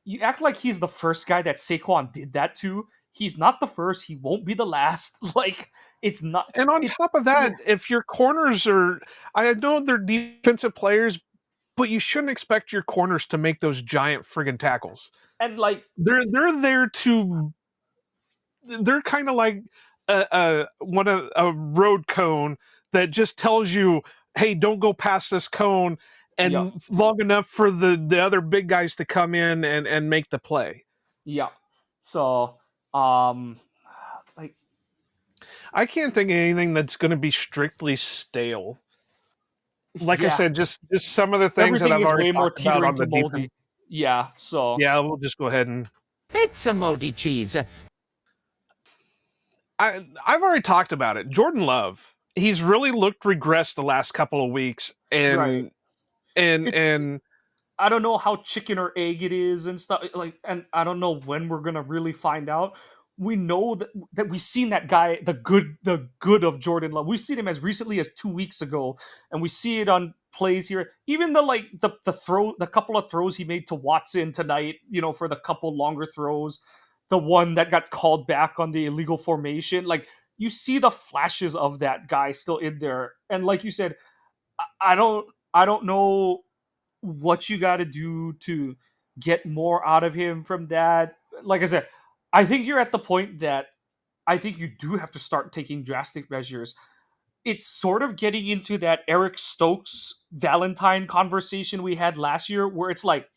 S2: you act like he's the first guy that Saquon did that to. He's not the first. He won't be the last. Like it's not.
S3: And on
S2: It's
S3: top of
S2: yeah,
S3: that, if your corners are, I know they're defensive players, but you shouldn't expect your corners to make those giant friggin' tackles.
S2: and like
S3: They're there to. They're kind of like a road cone that just tells you, hey, don't go past this cone,
S2: yeah,
S3: and long enough for the other big guys to come in and make the play.
S2: yeah. So um, like
S3: I can't think of anything that's going to be strictly stale. Like I
S2: yeah,
S3: said, just some of the things that
S2: everything
S3: I've
S2: is
S3: already
S2: way more
S3: talked about
S2: teetering
S3: on
S2: to
S3: the defense.
S2: moldy. Yeah. So
S3: Yeah, we'll just go ahead and
S4: It's a moldy cheese.
S3: I've already talked about it. Jordan Love, he's really looked regressed the last couple of weeks,
S2: right.
S3: and
S2: It's
S3: and
S2: I don't know how chicken or egg it is and stuff like, and I don't know when we're gonna really find out. We know that we've seen that guy, the good of Jordan Love. We've seen him as recently as 2 weeks ago, and we see it on plays here. Even the couple of throws he made to Watson tonight, for the couple longer throws, the one that got called back on the illegal formation, like you see the flashes of that guy still in there. And like you said, I don't know what you got to do to get more out of him from that. Like I said, I think you're at the point that I think you do have to start taking drastic measures. it's sort of getting into that Eric Stokes Valentine conversation we had last year, where it's like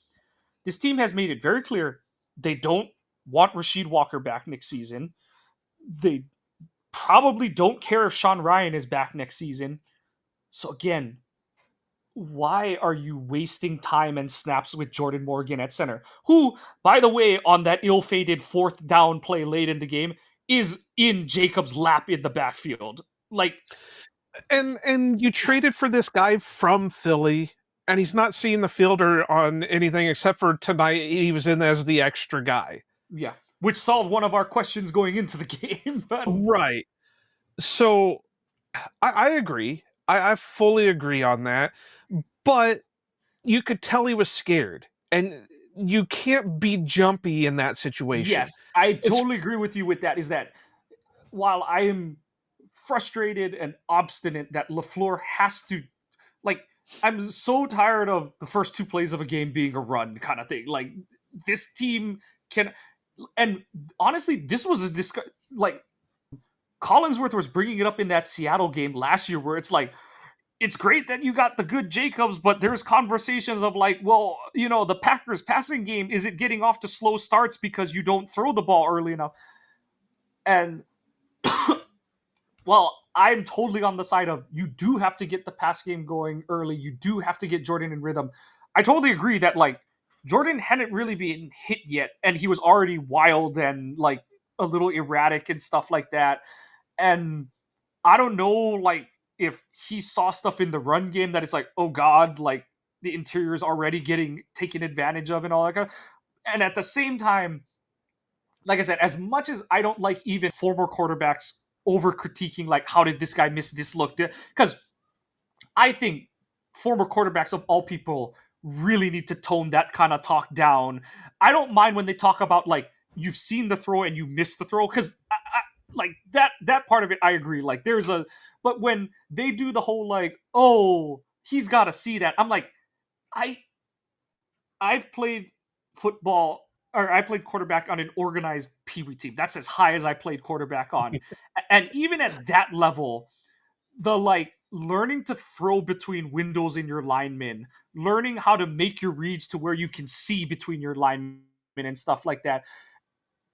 S2: this team has made it very clear they don't want Rasheed Walker back next season. They probably don't care if Sean Ryan is back next season. So again, why are you wasting time and snaps with Jordan Morgan at center? Who, by the way, on that ill-fated fourth down play late in the game, is in Jacobs' lap in the backfield. Like,
S3: And you traded for this guy from Philly, and he's not seeing the field or on anything except for tonight. He was in as the extra guy.
S2: yeah, which solved one of our questions going into the game. But
S3: Right. So I agree. I fully agree on that. But you could tell he was scared. And you can't be jumpy in that situation.
S2: yes, I
S3: It's
S2: totally agree with you with that. Is that while I am frustrated and obstinate that LaFleur has to, like, I'm so tired of the first two plays of a game being a run kind of thing. Like, this team can, and honestly, this was a like, Collinsworth was bringing it up in that Seattle game last year, where it's like, it's great that you got the good Jacobs, but there's conversations of like, well, the Packers passing game, is it getting off to slow starts because you don't throw the ball early enough? And well, I'm totally on the side of you do have to get the pass game going early. You do have to get Jordan in rhythm. I totally agree that like Jordan hadn't really been hit yet, and he was already wild and like a little erratic and stuff like that. And I don't know, like, if he saw stuff in the run game that it's like, oh god, like the interior is already getting taken advantage of and all that kind of. And at the same time, like I said, as much as I don't like even former quarterbacks over critiquing, like, how did this guy miss this look? Because I think former quarterbacks of all people really need to tone that kind of talk down. I don't mind when they talk about like you've seen the throw and you missed the throw, because like that part of it I agree. Like there's a, but when they do the whole like, oh, he's got to see that, I'm like, I I've played football, or I played quarterback on an organized Pee Wee team. That's as high as I played quarterback on. And even at that level, the like learning to throw between windows in your linemen, learning how to make your reads to where you can see between your linemen and stuff like that.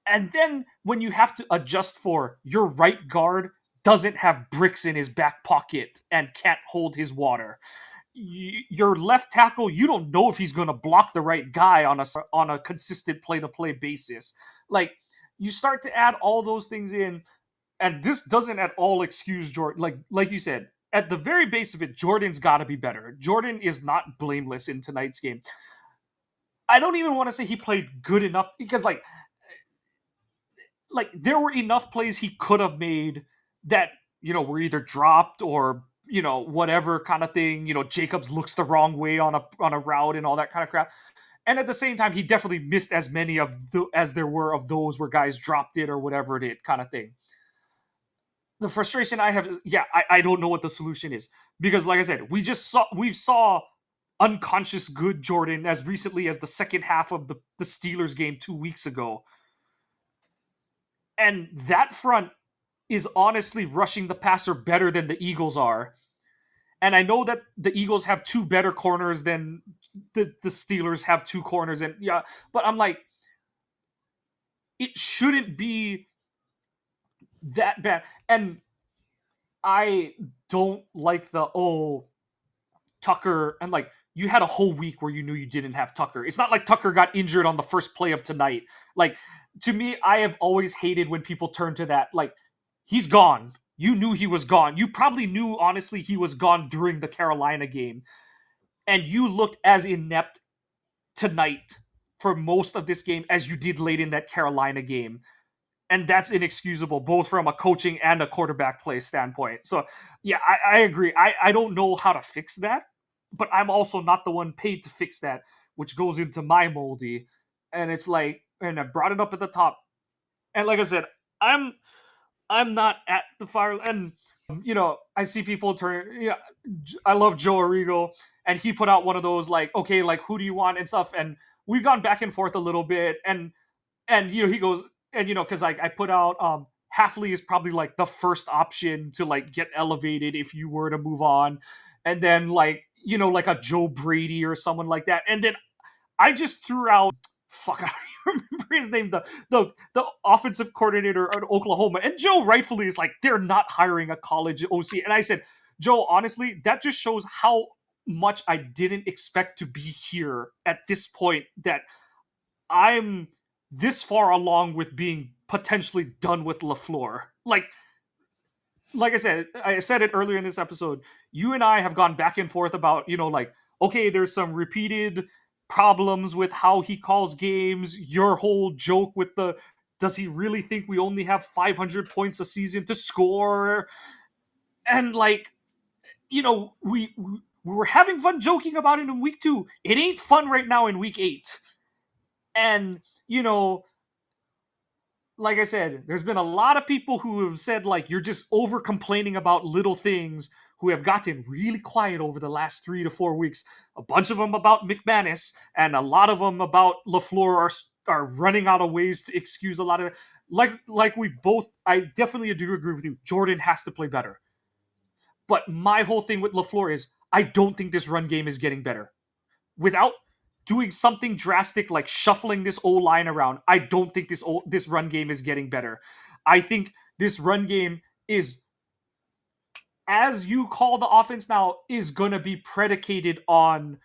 S2: And then when you have to adjust for your right guard doesn't have bricks in his back pocket and can't hold his water, your left tackle, you don't know if he's going to block the right guy on a consistent play to play basis. Like, you start to add all those things in, and this doesn't at all excuse Jordan. Like you said, at the very base of it, Jordan's got to be better. Jordan is not blameless in tonight's game. I don't even want to say he played good enough, because like there were enough plays he could have made that were either dropped or whatever kind of thing. Jacobs looks the wrong way on a route and all that kind of crap. And at the same time, he definitely missed as many as there were of those where guys dropped it or whatever it did kind of thing. The frustration I have is, I don't know what the solution is, because like I said, we saw unconscious good Jordan as recently as the second half of the Steelers game 2 weeks ago. And that front is honestly rushing the passer better than the Eagles are. And I know that the Eagles have two better corners than the Steelers have two corners. And yeah, but I'm like, it shouldn't be that bad. And I don't like Tucker, and like, you had a whole week where you knew you didn't have Tucker. It's not like Tucker got injured on the first play of tonight. Like, to me, I have always hated when people turn to that. Like, he's gone. You knew he was gone. You probably knew, honestly, he was gone during the Carolina game. And you looked as inept tonight for most of this game as you did late in that Carolina game. And that's inexcusable, both from a coaching and a quarterback play standpoint. So, yeah, I agree. I don't know how to fix that, but I'm also not the one paid to fix that, which goes into my moldy. And it's like, and I brought it up at the top. And like I said, I'm not at the fire. And I see people turn. I love Joe Arrigo, and he put out one of those like, okay, like, who do you want and stuff. And we've gone back and forth a little bit, and he goes, and because I put out Halfley is probably like the first option to like get elevated if you were to move on, and then like like a Joe Brady or someone like that, and then I just threw out fuck I don't even remember his name, the offensive coordinator at Oklahoma, and Joe rightfully is like they're not hiring a college OC, and I said, Joe, honestly, that just shows how much I didn't expect to be here at this point, that I'm this far along with being potentially done with LaFleur. Like I said it earlier in this episode, you and I have gone back and forth about, like, okay, there's some repeated problems with how he calls games. Your whole joke with the, does he really think we only have 500 points a season to score? And like, we were having fun joking about it in week 2. It ain't fun right now in week 8. And, like I said, there's been a lot of people who have said, like, you're just over complaining about little things, who have gotten really quiet over the last 3 to 4 weeks. A bunch of them about McManus, and a lot of them about LaFleur are running out of ways to excuse a lot of like we both. I definitely do agree with you. Jordan has to play better. But my whole thing with LaFleur is I don't think this run game is getting better. Without doing something drastic like shuffling this O-line around, I don't think this run game is getting better. I think this run game is, as you call the offense now, is going to be predicated on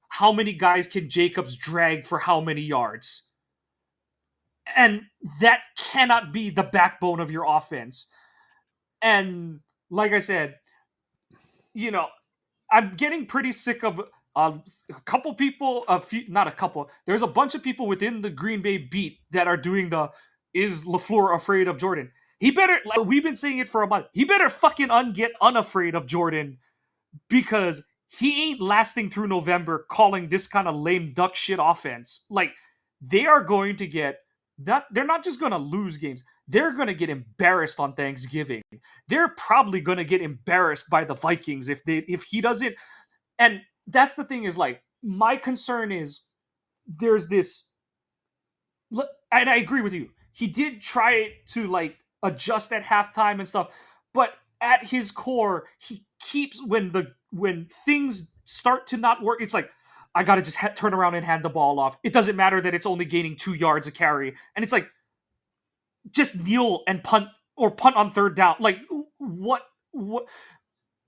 S2: how many guys can Jacobs drag for how many yards. And that cannot be the backbone of your offense. And like I said, I'm getting pretty sick of a couple people, not a couple. There's a bunch of people within the Green Bay beat that are doing the, is LaFleur afraid of Jordan? He better, like we've been saying it for a month, he better fucking get unafraid of Jordan, because he ain't lasting through November calling this kind of lame duck shit offense. Like, they are going to get that. They're not just going to lose games. They're going to get embarrassed on Thanksgiving. They're probably going to get embarrassed by the Vikings if he doesn't. And that's the thing, is like, my concern is there's this, and I agree with you. He did try to like adjust at halftime and stuff, but at his core, he keeps, when things start to not work, it's like, I gotta just turn around and hand the ball off. It doesn't matter that it's only gaining 2 yards a carry, and it's like, just kneel and punt, or punt on third down. Like, what?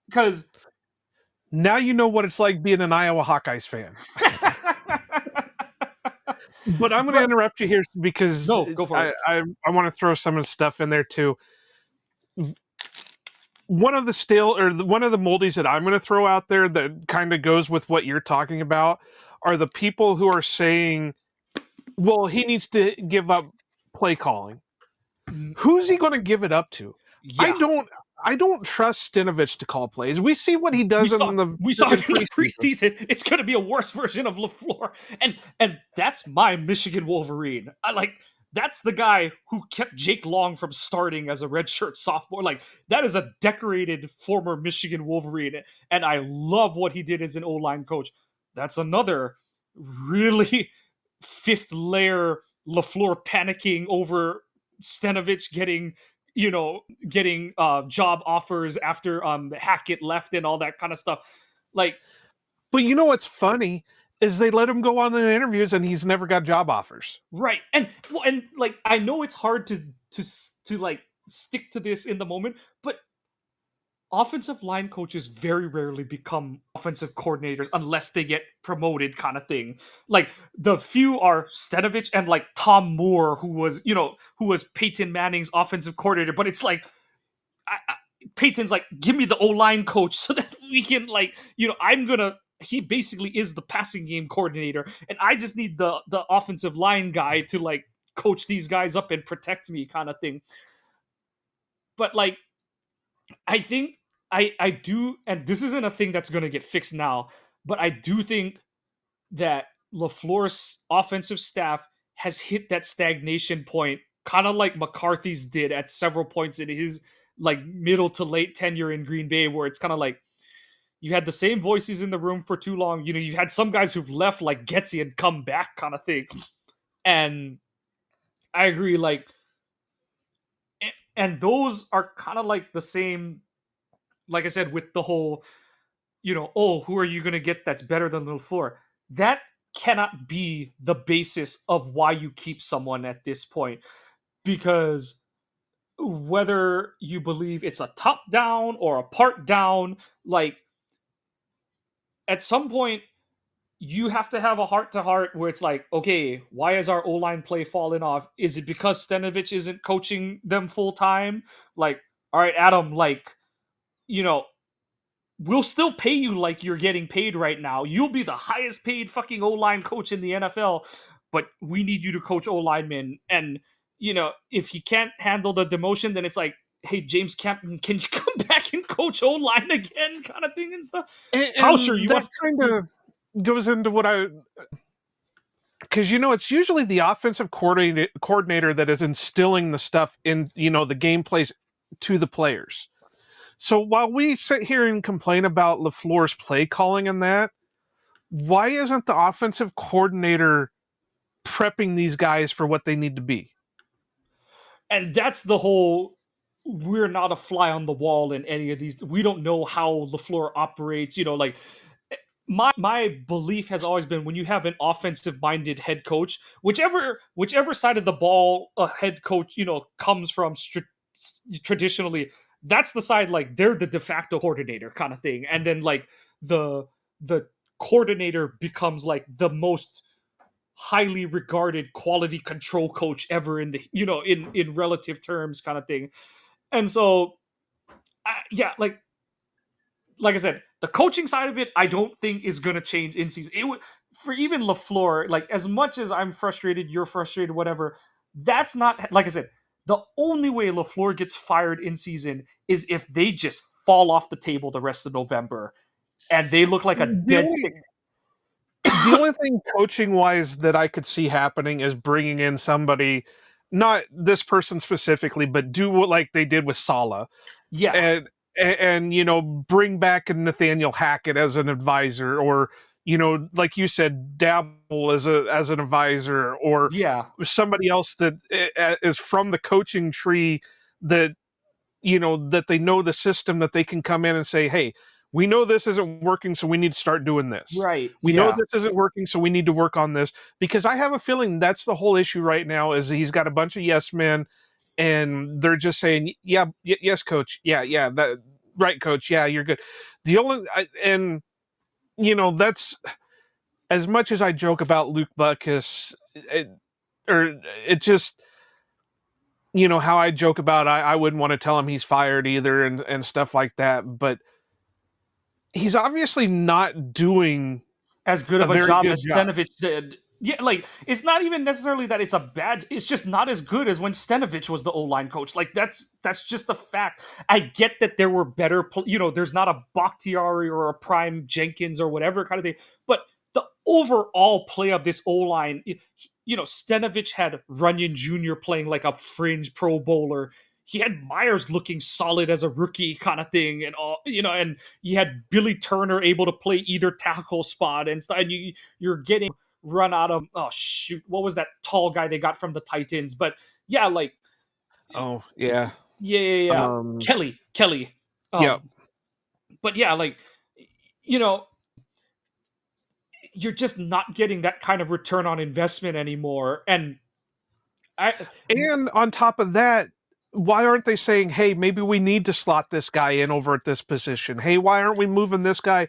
S2: Because
S3: Now you know what it's like being an Iowa Hawkeyes fan. But I'm going to interrupt you here because
S2: No, go for it.
S3: I want to throw some of the stuff in there too. One of the one of the moldies that I'm going to throw out there that kind of goes with what you're talking about are the people who are saying, well, he needs to give up play calling. Who's he going to give it up to?
S2: Yeah.
S3: I don't trust Stinovich to call plays. We see what he does
S2: we saw it in the preseason. It's going to be a worse version of LaFleur, and that's my Michigan Wolverine. That's the guy who kept Jake Long from starting as a redshirt sophomore. Like, that is a decorated former Michigan Wolverine, and I love what he did as an O-line coach. That's another really fifth layer LaFleur panicking over Stanovich getting job offers after Hackett left and all that kind of stuff. Like,
S3: but you know what's funny is they let him go on the interviews and he's never got job offers.
S2: Right. And like, I know it's hard to like stick to this in the moment, but offensive line coaches very rarely become offensive coordinators unless they get promoted, kind of thing. Like, the few are Stanovich and like Tom Moore, who was Peyton Manning's offensive coordinator. But it's like, Peyton's like, give me the O-line coach so that we can, like, he basically is the passing game coordinator, and I just need the offensive line guy to like coach these guys up and protect me, kind of thing. But like, I think I do, and this isn't a thing that's going to get fixed now, but I do think that LaFleur's offensive staff has hit that stagnation point, kind of like McCarthy's did at several points in his like middle to late tenure in Green Bay, where it's kind of like, you had the same voices in the room for too long. You've had some guys who've left, like Getsy, and come back, kind of thing. And I agree, like, And those are kind of like the same, like I said, with the whole, oh, who are you going to get that's better than LeFleur? That cannot be the basis of why you keep someone at this point, because whether you believe it's a top down or a part down, like at some point you have to have a heart to heart where it's like, okay, why is our O line play falling off? Is it because Stenovich isn't coaching them full time? Like, all right, Adam, like, you know, we'll still pay you like you're getting paid right now. You'll be the highest paid fucking O line coach in the NFL, but we need you to coach O linemen. And, if he can't handle the demotion, then it's like, hey, James Campton, can you come back and coach O line again? Kind of thing and stuff. Tauscher,
S3: And that kind of goes into what because it's usually the offensive coordinator that is instilling the stuff in the game plays to the players. So while we sit here and complain about LaFleur's play calling and that, why isn't the offensive coordinator prepping these guys for what they need to be?
S2: And that's the whole, we're not a fly on the wall in any of these. We don't know how LaFleur operates, like my belief has always been, when you have an offensive minded head coach, whichever side of the ball a head coach comes from, traditionally, that's the side, like, they're the de facto coordinator kind of thing, and then like the coordinator becomes like the most highly regarded quality control coach ever in the in relative terms kind of thing. And so yeah, like I said, the coaching side of it, I don't think is going to change in season. It would, for even LaFleur, like, as much as I'm frustrated, you're frustrated, whatever. That's not, like I said, the only way LaFleur gets fired in season is if they just fall off the table the rest of November and they look like a
S3: The
S2: dead
S3: only,
S2: stick.
S3: the only thing coaching wise that I could see happening is bringing in somebody, not this person specifically, but do what like they did with Saleh,
S2: Yeah,
S3: and bring back Nathaniel Hackett as an advisor, or like you said, Dabble as an advisor, or
S2: yeah,
S3: somebody else that is from the coaching tree, that that they know the system, that they can come in and say, hey, we know this isn't working, so we need to start doing this.
S2: right,
S3: We know
S2: yeah,
S3: this isn't working, so we need to work on this. Because I have a feeling that's the whole issue right now, is he's got a bunch of yes men, and they're just saying, yeah, yes, coach, yeah, that right, coach, yeah, you're good. The only and that's, as much as I joke about Luke Butkus, it just, how I joke about, I wouldn't want to tell him he's fired either, and stuff like that. But he's obviously not doing
S2: as good
S3: a
S2: of a
S3: very
S2: job
S3: good
S2: as
S3: job.
S2: Stenovich did. Yeah, like, it's not even necessarily that it's a bad. It's just not as good as when Stenovich was the O line coach. Like, that's just a fact. I get that there were better. There's not a Bakhtiari or a Prime Jenkins or whatever kind of thing, but the overall play of this O line. Stenovich had Runyon Jr. playing like a fringe Pro Bowler. He had Myers looking solid as a rookie kind of thing, and all and you had Billy Turner able to play either tackle spot and stuff. And you're getting run out of, oh shoot, what was that tall guy they got from the Titans? But yeah, like,
S3: Oh yeah,
S2: yeah.
S3: um,
S2: Kelly.
S3: yeah.
S2: Um, but yeah, like, you know, you're just not getting that kind of return on investment anymore. And I
S3: And on top of that, why aren't they saying, hey, maybe we need to slot this guy in over at this position? Hey, why aren't we moving this guy?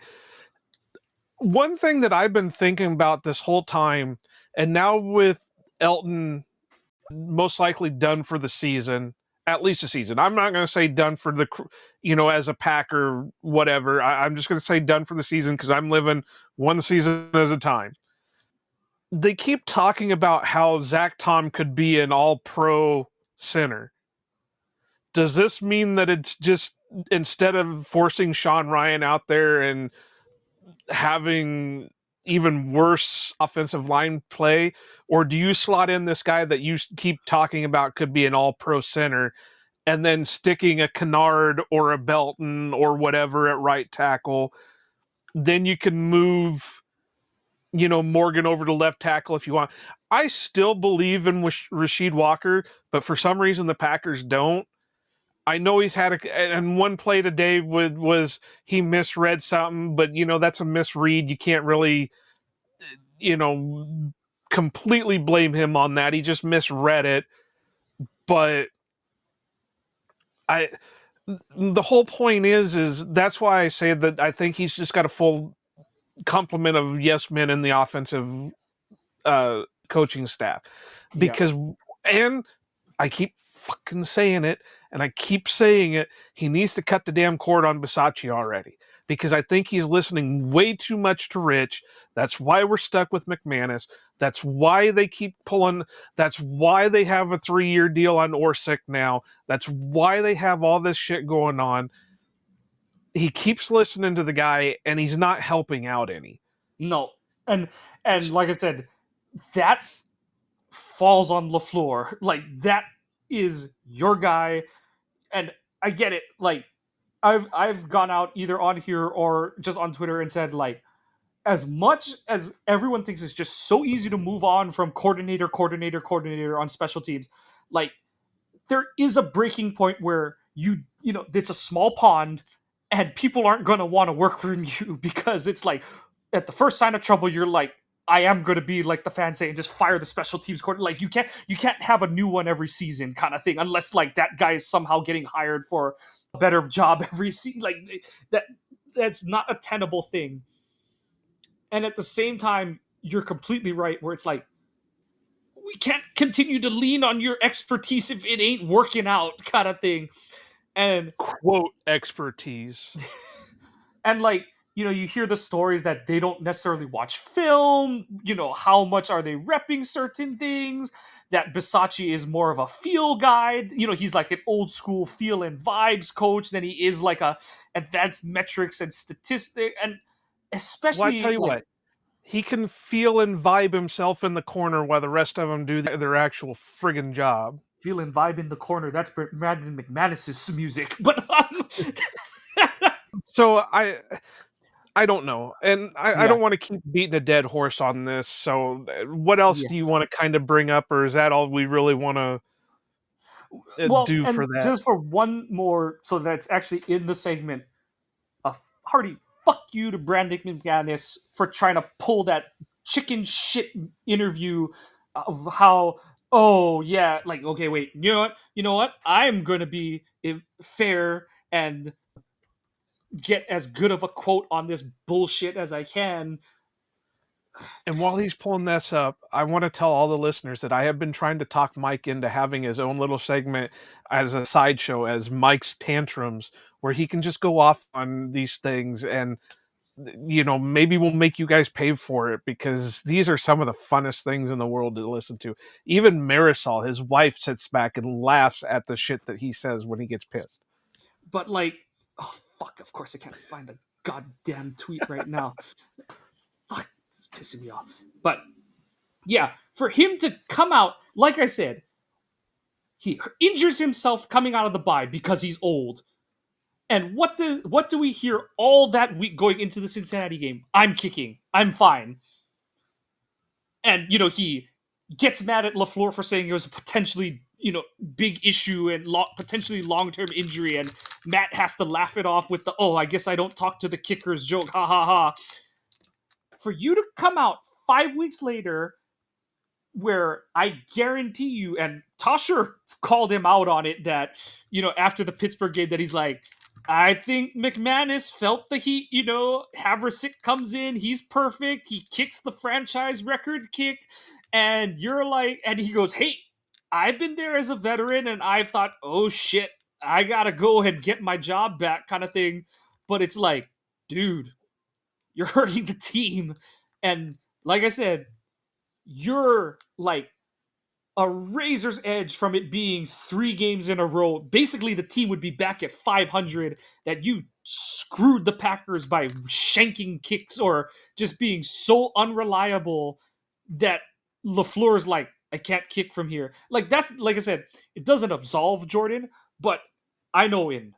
S3: One thing that I've been thinking about this whole time, and now with Elton most likely done for the season, at least a season. I'm not going to say done for as a Packer, whatever. I'm just going to say done for the season, because I'm living one season at a time. They keep talking about how Zach Tom could be an all-pro center. Does this mean that it's just, instead of forcing Sean Ryan out there and having even worse offensive line play, or do you slot in this guy that you keep talking about could be an all-pro center, and then sticking a Kennard or a Belton or whatever at right tackle? Then you can move, Morgan over to left tackle if you want. I still believe in Rasheed Walker, but for some reason the Packers don't. I know he's had and one play today was he misread something, but that's a misread. You can't really, you know, completely blame him on that. He just misread it. But I, the whole point is that's why I say that I think he's just got a full complement of yes men in the offensive coaching staff
S2: Yeah.
S3: because and I keep fucking saying it, and I keep saying it. He needs to cut the damn cord on Bisaccia already because I think he's listening way too much to Rich. That's why we're stuck with McManus. That's why they keep pulling. That's why they have a 3-year deal on Orsic now. That's why they have all this shit going on. He keeps listening to the guy, and he's not helping out any.
S2: No. And like I said, that falls on LaFleur. Like that is your guy, and I get it. Like I've gone out either on here or just on Twitter and said like, as much as everyone thinks it's just so easy to move on from coordinator on special teams, like there is a breaking point where it's a small pond and people aren't going to want to work for you because it's like at the first sign of trouble you're like, I am going to be like the fans say and just fire the special teams coordinator. Like you can't have a new one every season kind of thing unless like that guy is somehow getting hired for a better job every season. Like that that's not a tenable thing. And at the same time you're completely right where it's like we can't continue to lean on your expertise if it ain't working out kind of thing. And
S3: Quote expertise.
S2: and like you hear the stories that they don't necessarily watch film, how much are they repping certain things, that Bisaccia is more of a feel guide, he's like an old school feel and vibes coach than he is like a advanced metrics and statistic. And
S3: Well, I tell
S2: especially
S3: you
S2: like
S3: what, he can feel and vibe himself in the corner while the rest of them do their actual friggin' job.
S2: feel and vibe in the corner, that's Brandon McManus's music. But
S3: So I don't know, and I
S2: yeah.
S3: don't want to keep beating a dead horse on this. So what else
S2: Yeah.
S3: do you want to kind of bring up, or is that all we really want to
S2: Well,
S3: do
S2: and
S3: for that?
S2: just for one more, so that's actually in the segment, a hearty fuck you to Brandon McManus for trying to pull that chicken shit interview of how, oh yeah, like okay, wait, you know what, I'm gonna be fair and get as good of a quote on this bullshit as I can.
S3: And while he's pulling this up, I want to tell all the listeners that I have been trying to talk Mike into having his own little segment as a sideshow as Mike's Tantrums, where he can just go off on these things and maybe we'll make you guys pay for it because these are some of the funnest things in the world to listen to. Even Marisol, his wife, sits back and laughs at the shit that he says when he gets pissed.
S2: But like, oh fuck, of course I can't find the goddamn tweet right now. Fuck, this is pissing me off. But yeah, for him to come out, like I said, he injures himself coming out of the bye because he's old. And what do we hear all that week going into the Cincinnati game? I'm kicking. I'm fine. And he gets mad at LaFleur for saying it was a potentially big issue and potentially long-term injury, and Matt has to laugh it off with the "oh, I guess I don't talk to the kickers" joke. Ha ha ha. For you to come out 5 weeks later, where I guarantee you, and Tosher called him out on it, that after the Pittsburgh game, that he's like, I think McManus felt the heat. Haversick comes in, he's perfect, he kicks the franchise record kick, and you're like, and he goes, hey, I've been there as a veteran, and I've thought, oh shit, I gotta go and get my job back, kind of thing. But it's like, dude, you're hurting the team, and like I said, you're like a razor's edge from it being 3 games in a row. Basically, the team would be back at 500. That you screwed the Packers by shanking kicks or just being so unreliable that LaFleur's like, I can't kick from here. Like that's like I said, it doesn't absolve Jordan, but I know in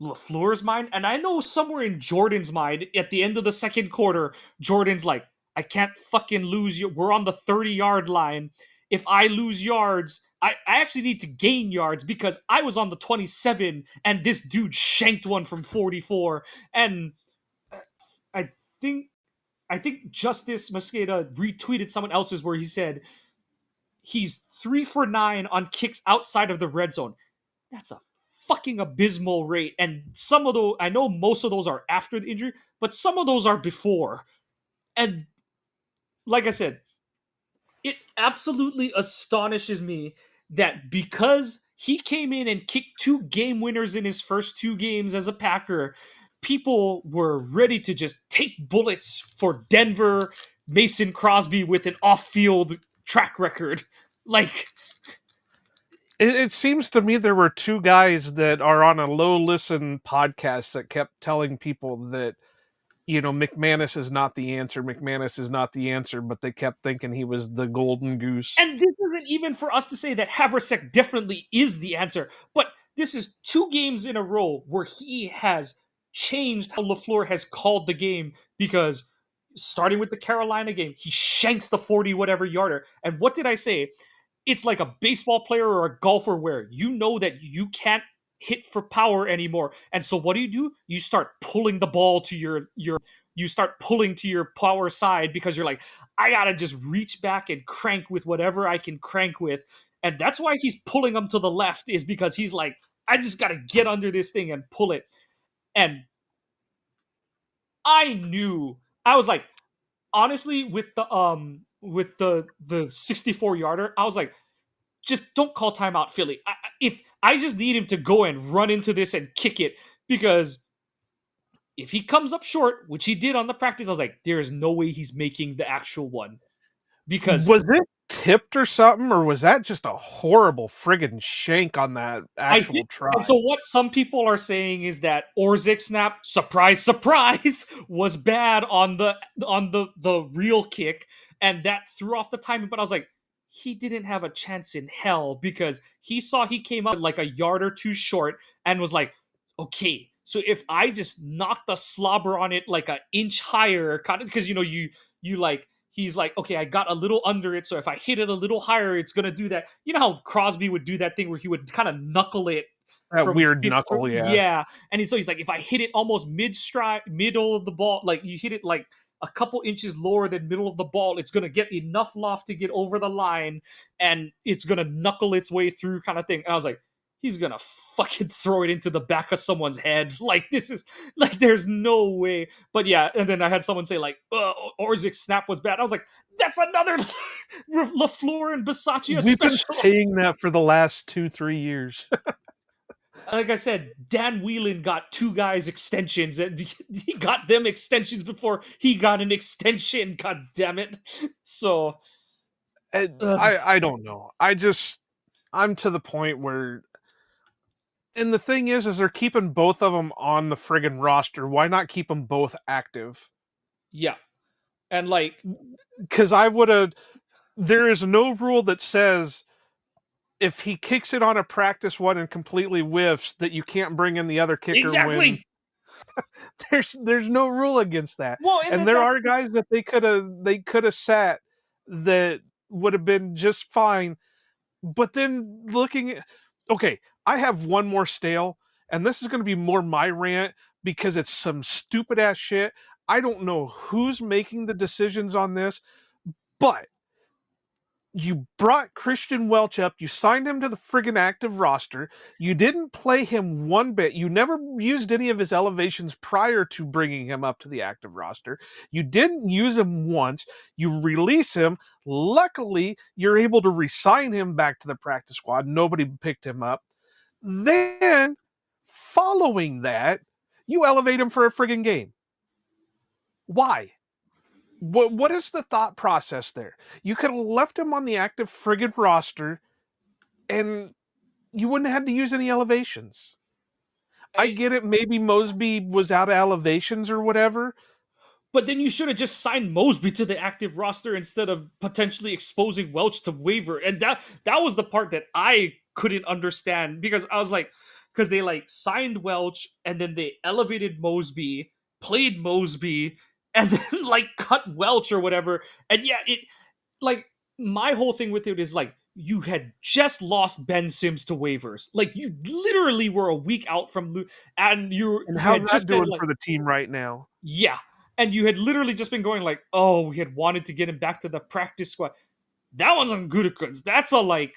S2: LaFleur's mind, and I know somewhere in Jordan's mind, at the end of the second quarter, Jordan's like, I can't fucking lose you. We're on the 30-yard line. If I lose yards, I actually need to gain yards because I was on the 27 and this dude shanked one from 44. And I think I think Justice Mosqueda retweeted someone else's where he said he's 3 for 9 on kicks outside of the red zone. That's a fucking abysmal rate. And some of those, I know most of those are after the injury, but some of those are before. And like I said, it absolutely astonishes me that because he came in and kicked 2 game winners in his first 2 games as a Packer, people were ready to just take bullets for Denver Mason Crosby with an off-field track record. Like,
S3: It seems to me there were 2 guys that are on a low listen podcast that kept telling people that, McManus is not the answer. McManus is not the answer, but they kept thinking he was the golden goose.
S2: and this isn't even for us to say that Havrasek definitely is the answer, but this is 2 games in a row where he has changed how LaFleur has called the game because starting with the Carolina game, he shanks the 40 whatever yarder. And what did I say? It's like a baseball player or a golfer where you know that you can't hit for power anymore. And so what do? You start pulling the ball to your you start pulling to your power side because you're like, I gotta just reach back and crank with whatever I can crank with. And that's why he's pulling them to the left, is because he's like, I just gotta get under this thing and pull it. And I knew, I was like, honestly, with the 64 yarder, I was like, just don't call timeout, Philly. If I just need him to go and run into this and kick it, because if he comes up short, which he did on the practice, I was like, there is no way he's making the actual one. Because
S3: Was it tipped or something, or was that just a horrible friggin' shank on that
S2: I
S3: actual
S2: think,
S3: try?
S2: and so what some people are saying is that Orzik snap, surprise, surprise, was bad on the real kick, and that threw off the timing. But I was like, he didn't have a chance in hell because he saw he came up like a yard or two short and was like, okay, so if I just knock the slobber on it like an inch higher, kind of, because you like, he's like, okay, I got a little under it, so if I hit it a little higher, it's gonna do that. You know how Crosby would do that thing where he would kind of knuckle it
S3: That
S2: from
S3: weird knuckle, yeah.
S2: yeah, and so he's like, if I hit it almost mid stride, middle of the ball, like you hit it like a couple inches lower than middle of the ball, it's gonna get enough loft to get over the line, and it's gonna knuckle its way through, kind of thing. And I was like, he's gonna fucking throw it into the back of someone's head. Like, this is like, there's no way. But yeah, and then I had someone say like, Orzik's snap was bad. I was like, that's another LaFleur and Bisaccia
S3: We've been
S2: special.
S3: saying that for the last 2-3 years.
S2: Like I said, Dan Whelan got 2 guys extensions, and he got them extensions before he got an extension. God damn it! So
S3: And
S2: ugh,
S3: I don't know. I'm to the point where, and the thing is they're keeping both of them on the friggin' roster. Why not keep them both active?
S2: yeah, and like,
S3: Because I would have. There is no rule that says if he kicks it on a practice one and completely whiffs that you can't bring in the other kicker when
S2: exactly.
S3: there's no rule against that.
S2: Well, and
S3: And
S2: then
S3: there
S2: that's
S3: are guys that they could have sat that would have been just fine. But then looking at, okay, I have one more stale, and this is going to be more my rant because it's some stupid ass shit. I don't know who's making the decisions on this, but you brought Christian Welch up, you signed him to the friggin' active roster, you didn't play him one bit, you never used any of his elevations prior to bringing him up to the active roster, you didn't use him once, you release him, luckily you're able to re-sign him back to the practice squad, nobody picked him up. Then, following that, you elevate him for a friggin' game. Why? What is the thought process there? You could have left him on the active friggin' roster and you wouldn't have had to use any elevations. I get it, maybe Mosby was out of elevations or whatever.
S2: But then you should have just signed Mosby to the active roster instead of potentially exposing Welch to waiver. And that was the part that I couldn't understand, because I was like, because they like signed Welch and then they elevated Mosby, played Mosby, and then like cut Welch or whatever. And yeah, it, like, my whole thing with it is like, you had just lost Ben Sims to waivers. Like you literally were a week out from and
S3: And
S2: you
S3: how's
S2: had
S3: that
S2: just been
S3: doing
S2: like,
S3: for the team right now?
S2: yeah. And you had literally just been going like, oh, we had wanted to get him back to the practice squad. That one's on Gutekunst. That's a like,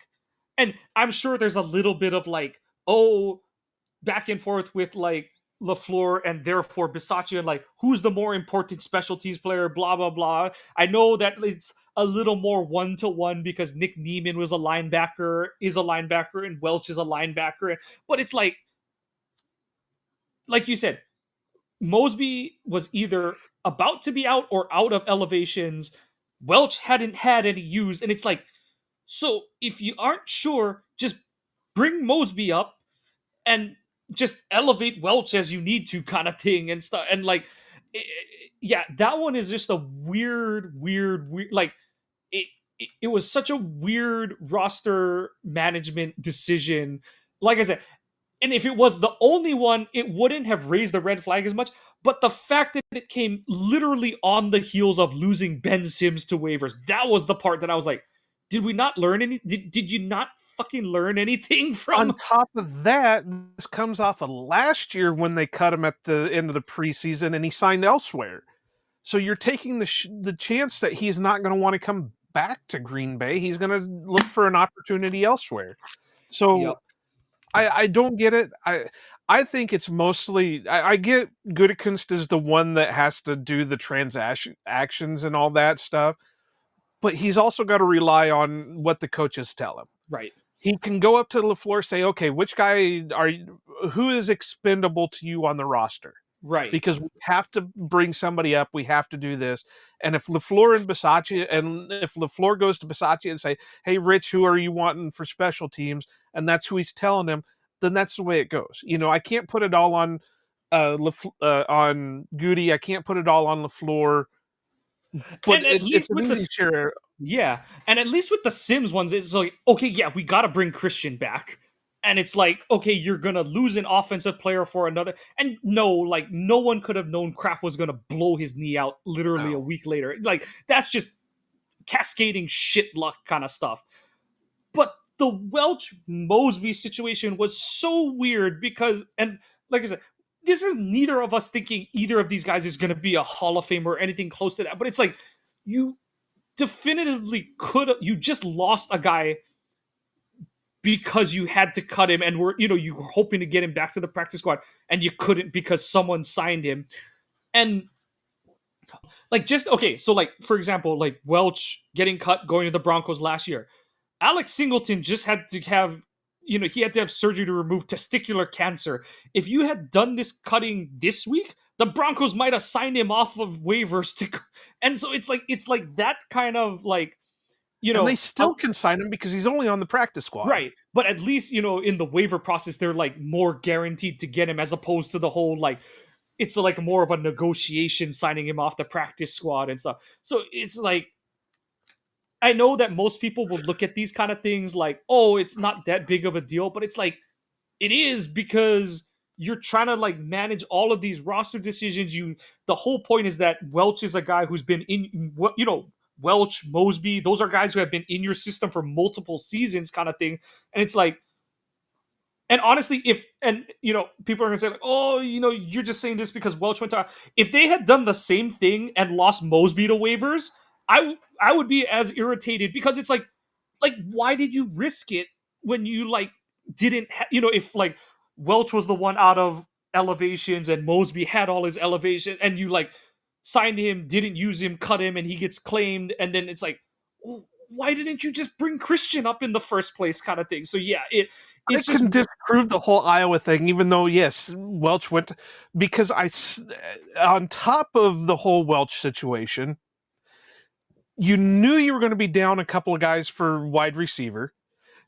S2: and I'm sure there's a little bit of like, oh, back and forth with like LaFleur and therefore Bisaccia and like who's the more important special teams player, blah blah blah. I know that it's a little more 1-to-1 because Nick Neiman was is a linebacker, and Welch is a linebacker. But it's like you said, Mosby was either about to be out or out of elevations. Welch hadn't had any use, and it's like, so if you aren't sure, just bring Mosby up and just elevate Welch as you need to, kind of thing, and stuff. And like, yeah, that one is just a weird. Like, it was such a weird roster management decision. Like I said, and if it was the only one, it wouldn't have raised the red flag as much. But the fact that it came literally on the heels of losing Ben Sims to waivers, that was the part that I was like, did we not learn any? Did you not fucking learn anything
S3: On
S2: from?
S3: top of that, this comes off of last year when they cut him at the end of the preseason and he signed elsewhere. So you're taking the chance that he's not going to want to come back to Green Bay. He's going to look for an opportunity elsewhere.
S2: Yep.
S3: So I don't get it. I think it's mostly I get Gutekunst is the one that has to do the transaction actions and all that stuff, but he's also got to rely on what the coaches tell him.
S2: Right.
S3: He can go up to LaFleur, say, okay, which guy who is expendable to you on the roster?
S2: Right.
S3: Because we have to bring somebody up. We have to do this. And if LaFleur goes to Bisaccia and say, hey, Rich, who are you wanting for special teams? And that's who he's telling him, then that's the way it goes. I can't put it all on Goody. I can't put it all on LaFleur. But
S2: And at
S3: it's
S2: least
S3: an
S2: with
S3: easy share.
S2: yeah, and at least with the Sims ones, it's like, okay, yeah, we got to bring Christian back. And it's like, okay, you're gonna lose an offensive player for another. And no, like no one could have known Kraft was gonna blow his knee out literally a
S3: No.
S2: week later. Like that's just cascading shit luck kind of stuff. But the Welch Mosby situation was so weird because, and like I said, this is neither of us thinking either of these guys is going to be a Hall of Famer or anything close to that. But it's like you definitively you just lost a guy because you had to cut him and you were hoping to get him back to the practice squad and you couldn't because someone signed him. And like just okay, so like for example, like Welch getting cut going to the Broncos last year. Alex Singleton just had to have, he had to have surgery to remove testicular cancer. If you had done this cutting this week, the Broncos might have signed him off of waivers to, and so it's like that kind of like,
S3: And they still can sign him because he's only on the practice squad.
S2: right. But at least, in the waiver process, they're like more guaranteed to get him as opposed to the whole like, it's like more of a negotiation signing him off the practice squad and stuff. So it's like, I know that most people will look at these kind of things like, oh, it's not that big of a deal, but it's like it is because you're trying to like manage all of these roster decisions. The whole point is that Welch is a guy who's been in, Welch, Mosby, those are guys who have been in your system for multiple seasons, kind of thing. And it's like, and honestly, people are gonna say like, oh, you're just saying this because Welch went to. If they had done the same thing and lost Mosby to waivers, I would be as irritated because it's like why did you risk it when you like didn't if like Welch was the one out of elevations and Mosby had all his elevation and you like signed him, didn't use him, cut him, and he gets claimed, and then it's like, why didn't you just bring Christian up in the first place, kind of thing. So yeah,
S3: I
S2: it's just
S3: can disprove the whole Iowa thing, even though yes, Welch went because on top of the whole Welch situation, you knew you were going to be down a couple of guys for wide receiver.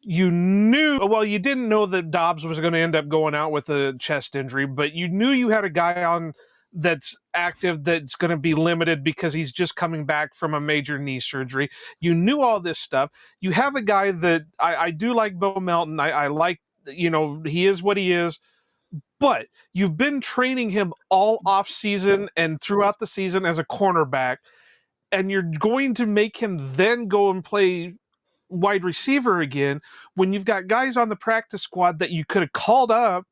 S3: You didn't know that Dobbs was going to end up going out with a chest injury, but you knew you had a guy on that's active that's going to be limited because he's just coming back from a major knee surgery. You knew all this stuff. You have a guy that I do like Bo Melton. I like, he is what he is, but you've been training him all off season and throughout the season as a cornerback, and you're going to make him then go and play wide receiver again when you've got guys on the practice squad that you could have called up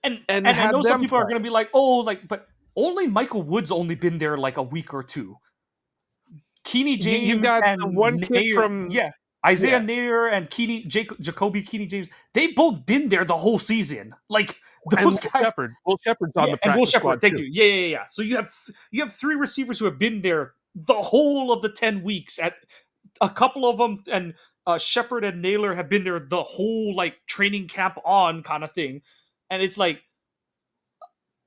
S3: and
S2: And I
S3: had
S2: know some
S3: them
S2: people are
S3: play.
S2: going to be like, oh, like, but only Michael Wood's only been there like a week or two. Keeney
S3: You've
S2: James
S3: got the
S2: and
S3: one kid
S2: Nair,
S3: from
S2: yeah, Isaiah
S3: yeah,
S2: Nair and Jacoby Keeney James, they both been there the whole season. Like
S3: and
S2: those
S3: Will
S2: guys,
S3: Shepard. Will Shepard's on
S2: yeah,
S3: the
S2: and Will
S3: practice
S2: Shepard,
S3: squad
S2: thank
S3: too.
S2: you, yeah. So you have three receivers who have been there the whole of the 10 weeks. At a couple of them, and Shepard and Naylor have been there the whole like training camp on kind of thing, and it's like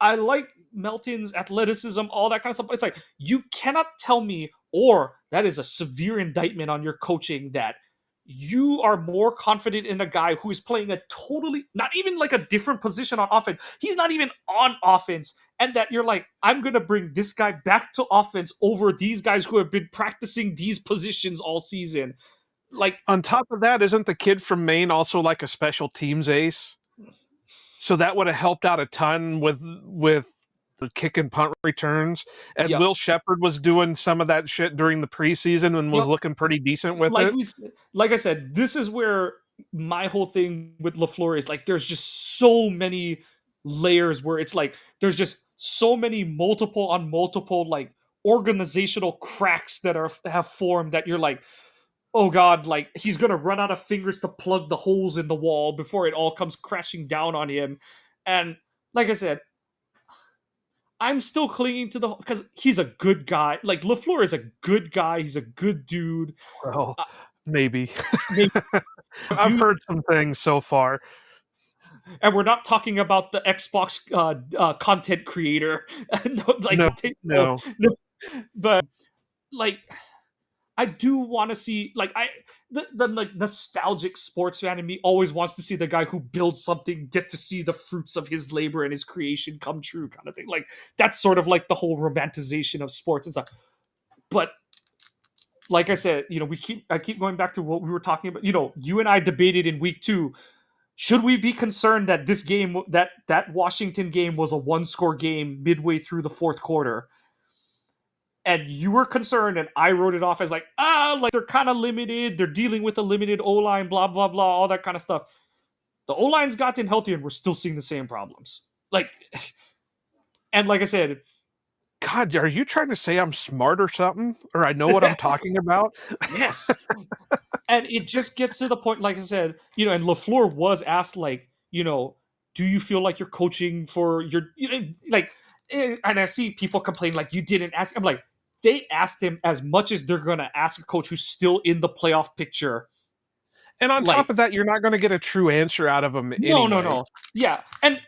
S2: I like Melton's athleticism, all that kind of stuff. But it's like you cannot tell me, or that is a severe indictment on your coaching that you are more confident in a guy who is playing a totally not even like a different position on offense. He's not even on offense, and that you're like, I'm gonna bring this guy back to offense over these guys who have been practicing these positions all season. Like,
S3: On top of that, isn't the kid from Maine also like a special teams ace? So that would have helped out a ton with the kick and punt returns. And
S2: yep,
S3: Will Shepard was doing some of that shit during the preseason and was
S2: yep.
S3: looking pretty decent with
S2: like
S3: it.
S2: we like I said, this is where my whole thing with LaFleur is like there's just so many layers where it's like there's just so many multiple on multiple like organizational cracks that are have formed that you're like, oh god, like he's gonna run out of fingers to plug the holes in the wall before it all comes crashing down on him. And like I said, I'm still clinging to the because he's a good guy. Like LaFleur is a good guy. He's a good dude.
S3: Well,
S2: Uh,
S3: maybe.
S2: maybe
S3: I've heard some things so far.
S2: and we're not talking about the Xbox content creator. No, like,
S3: No, no.
S2: no, but like, I do want to see like the like nostalgic sports fan in me always wants to see the guy who builds something get to see the fruits of his labor and his creation come true, kind of thing. Like that's sort of like the whole romanticization of sports and stuff. But like I said, I keep going back to what we were talking about. You and I debated in week 2. Should we be concerned that this game, that Washington game, was a one-score game midway through the fourth quarter? And you were concerned, and I wrote it off as like they're kind of limited. They're dealing with a limited O line, blah blah blah, all that kind of stuff. The O line's gotten healthier, and we're still seeing the same problems. Like, and like I said,
S3: God, are you trying to say I'm smart or something? Or I know what I'm talking about?
S2: yes, and it just gets to the point, like I said, and LaFleur was asked, like, do you feel like you're coaching for your, like, and I see people complain, like, you didn't ask. I'm like, they asked him as much as they're going to ask a coach who's still in the playoff picture.
S3: And on
S2: Like,
S3: top of that, you're not going to get a true answer out of him
S2: no.
S3: anyways.
S2: Yeah. And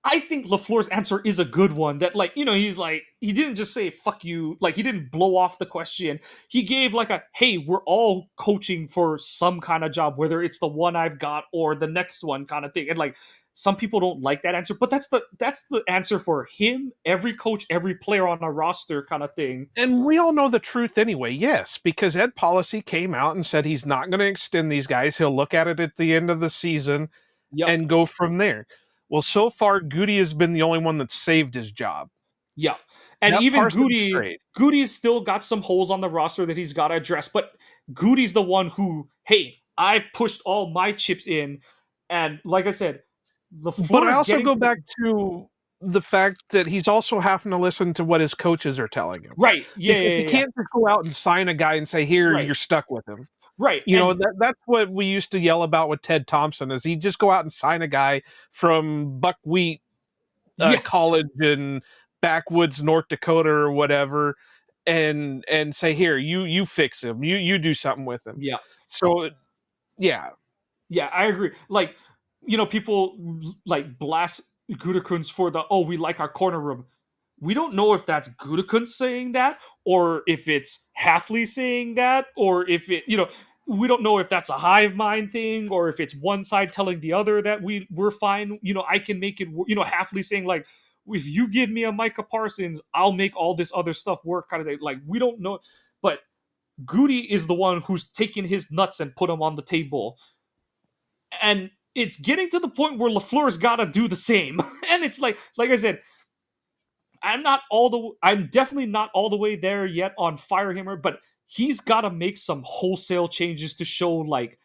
S2: I think LaFleur's answer is a good one that, like, he's like, he didn't just say, fuck you. Like, he didn't blow off the question. He gave, like, hey, we're all coaching for some kind of job, whether it's the one I've got or the next one kind of thing. And, like, some people don't like that answer, but that's the answer for him, every coach, every player on a roster kind of thing.
S3: And we all know the truth anyway, yes, because Ed Policy came out and said he's not going to extend these guys. He'll look at it at the end of the season
S2: Yep.
S3: and go from there. Well, so far, Goody has been the only one that's saved his job.
S2: Yeah. And
S3: That
S2: even
S3: Parsons trade.
S2: Goody's still got some holes on the roster that he's got to address, but Goody's the one who, hey, I pushed all my chips in. And like I said,
S3: But I
S2: LaFleur's
S3: also
S2: getting
S3: go back to the fact that he's also having to listen to what his coaches are telling him.
S2: right. Yeah,
S3: Because he can't just go out and sign a guy and say, here,
S2: Right.
S3: you're stuck with him.
S2: Right.
S3: You know,
S2: And
S3: that's what we used to yell about with Ted Thompson, is he'd just go out and sign a guy from Buckwheat
S2: yeah,
S3: college in backwoods North Dakota or whatever, and say, here, you fix him, you do something with him.
S2: yeah.
S3: So yeah.
S2: Yeah, I agree. Like, people like blast Gutekunst for we like our corner room. We don't know if that's Gutekunst saying that, or if it's Halfley saying that, or if we don't know if that's a hive mind thing, or if it's one side telling the other that we're fine. I can make it. Halfley saying like, if you give me a Micah Parsons, I'll make all this other stuff work, kind of thing. Like, we don't know, but Goody is the one who's taken his nuts and put them on the table, and it's getting to the point where LaFleur's got to do the same. And it's like I said, I'm definitely not all the way there yet on fire him, but he's got to make some wholesale changes to show like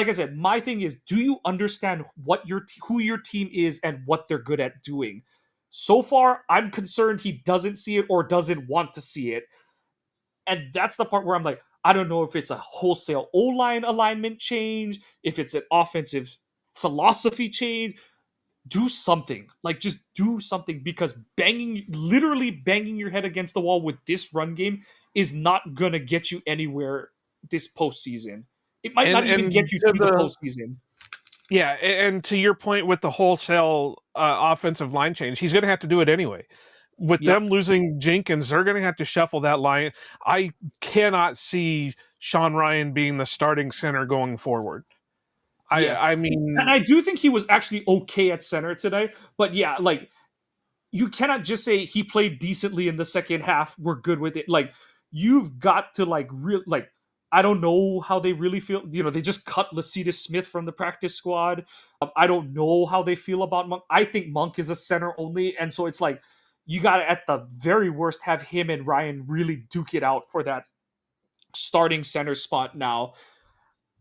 S2: I said, my thing is, do you understand what who your team is and what they're good at doing? So far, I'm concerned he doesn't see it or doesn't want to see it. And that's the part where I'm like, I don't know if it's a wholesale O-line alignment change, if it's an offensive philosophy change. Do something. Like, just do something, because literally banging your head against the wall with this run game is not gonna get you anywhere this postseason. It might not even
S3: And
S2: get you
S3: to
S2: to the
S3: the
S2: postseason.
S3: Yeah, and to your point with the wholesale offensive line change, he's going to have to do it anyway. With
S2: Yep.
S3: them losing Jenkins, they're going to have to shuffle that line. I cannot see Sean Ryan being the starting center going forward. I
S2: Yeah.
S3: I
S2: And
S3: mean,
S2: I do think he was actually okay at center today. But yeah, like, you cannot just say he played decently in the second half. We're good with it. Like, you've got to like I don't know how they really feel. They just cut Lasita Smith from the practice squad. I don't know how they feel about Monk. I think Monk is a center only, and so it's like you got to, at the very worst, have him and Ryan really duke it out for that starting center spot now.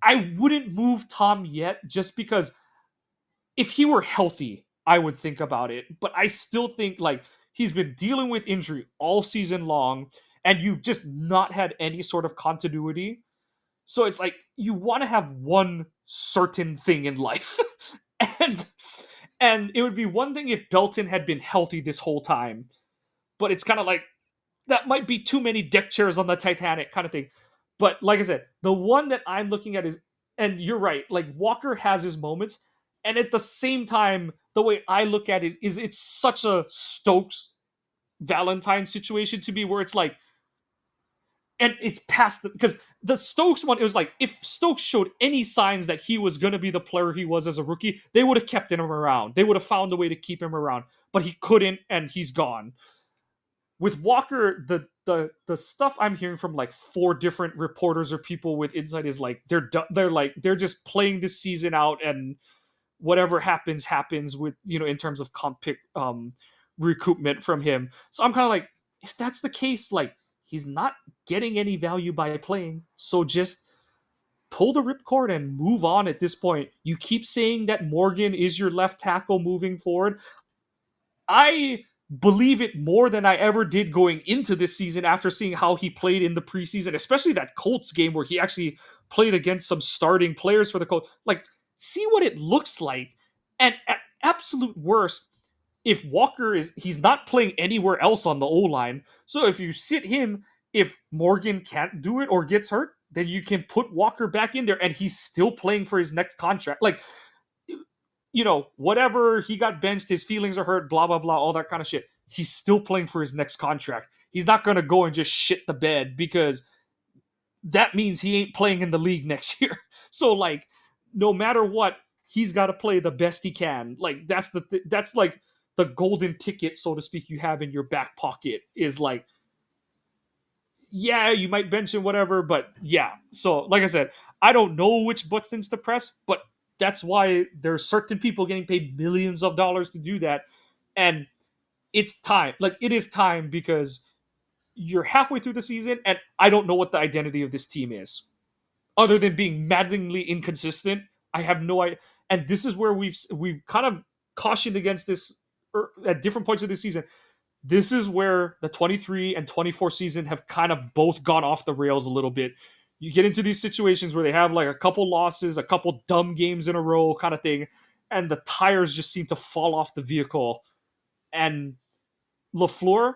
S2: I wouldn't move Tom yet, just because if he were healthy, I would think about it. But I still think, like, he's been dealing with injury all season long, and you've just not had any sort of continuity. So it's like you want to have one certain thing in life. and and it would be one thing if Belton had been healthy this whole time. But it's kind of like that might be too many deck chairs on the Titanic kind of thing. But like I said, the one that I'm looking at is, and you're right, like, Walker has his moments, and at the same time, the way I look at it is it's such a Stokes Valentine situation to me, where it's like, and it's past because the Stokes one, it was like, if Stokes showed any signs that he was going to be the player he was as a rookie, they would have kept him around. They would have found a way to keep him around, but he couldn't, and he's gone. With Walker, the stuff I'm hearing from like four different reporters or people with insight is like they're just playing this season out, and whatever happens with, in terms of comp pick recoupment from him. So I'm kind of like, if that's the case, like, he's not getting any value by playing, so just pull the ripcord and move on at this point. You keep saying that Morgan is your left tackle moving forward. I believe it more than I ever did going into this season, after seeing how he played in the preseason, especially that Colts game where he actually played against some starting players for the Colts. Like, see what it looks like. And at absolute worst, if he's not playing anywhere else on the O line. So if you sit him, if Morgan can't do it or gets hurt, then you can put Walker back in there, and he's still playing for his next contract. Like, whatever, he got benched, his feelings are hurt, blah, blah, blah, all that kind of shit. He's still playing for his next contract. He's not going to go and just shit the bed, because that means he ain't playing in the league next year. So, like, no matter what, he's got to play the best he can. Like, that's like the golden ticket, so to speak, you have in your back pocket, is like, yeah, you might bench him, whatever, but yeah. So, like I said, I don't know which buttons to press, but that's why there's certain people getting paid millions of dollars to do that. And it's time. Like, it is time, because you're halfway through the season, and I don't know what the identity of this team is, other than being maddeningly inconsistent. I have no idea. And this is where we've kind of cautioned against this at different points of the season. This is where the 23 and 24 season have kind of both gone off the rails a little bit. You get into these situations where they have like a couple losses, a couple dumb games in a row kind of thing, and the tires just seem to fall off the vehicle. And LaFleur,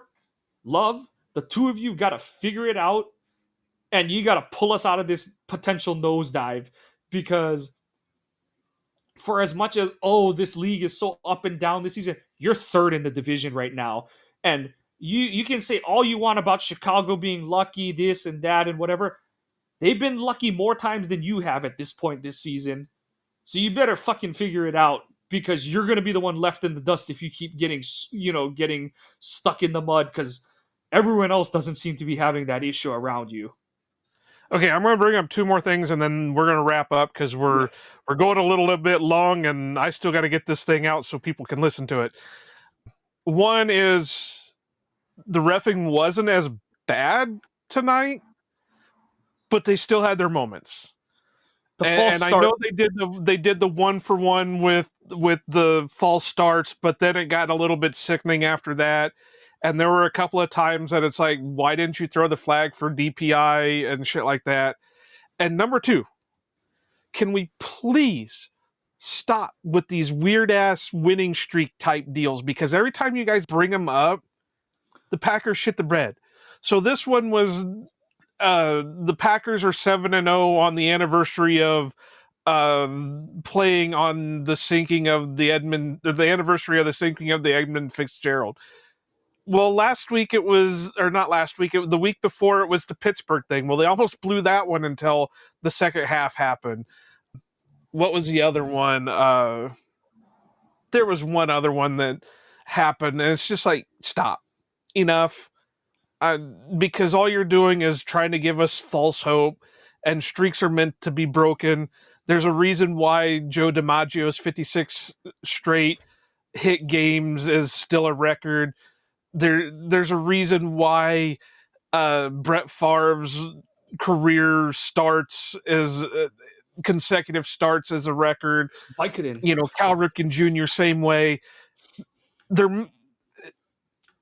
S2: Love, the two of you got to figure it out, and you got to pull us out of this potential nosedive, because for as much as, oh, this league is so up and down this season, you're third in the division right now. And you can say all you want about Chicago being lucky, this and that and whatever. They've been lucky more times than you have at this point this season. So you better fucking figure it out, because you're going to be the one left in the dust if you keep getting stuck in the mud, because everyone else doesn't seem to be having that issue around you.
S3: okay, I'm going to bring up two more things, and then we're going to wrap up, because we're going a little bit long, and I still got to get this thing out so people can listen to it. One is, the reffing wasn't as bad tonight. but they still had their moments.
S2: The false
S3: And I
S2: start.
S3: know they did the 1-for-1 with the false starts, but then it got a little bit sickening after that. And there were a couple of times that it's like, why didn't you throw the flag for DPI and shit like that? And number 2, can we please stop with these weird ass winning streak type deals? Because every time you guys bring them up, the Packers shit the bread. So this one was the Packers are 7-0 on the anniversary of playing on the sinking of the anniversary of the sinking of the Edmund Fitzgerald. Well, last week it was, or not last week, the week before it was the Pittsburgh thing. Well, they almost blew that one until the second half happened. What was the other one? There was one other one that happened, and it's just like, stop. Enough. Because all you're doing is trying to give us false hope, and streaks are meant to be broken. There's a reason why Joe DiMaggio's 56 straight hit games is still a record. There's a reason why Brett Favre's career starts as consecutive starts as a record.
S2: Vicodin.
S3: You know, Cal Ripken Jr. same way.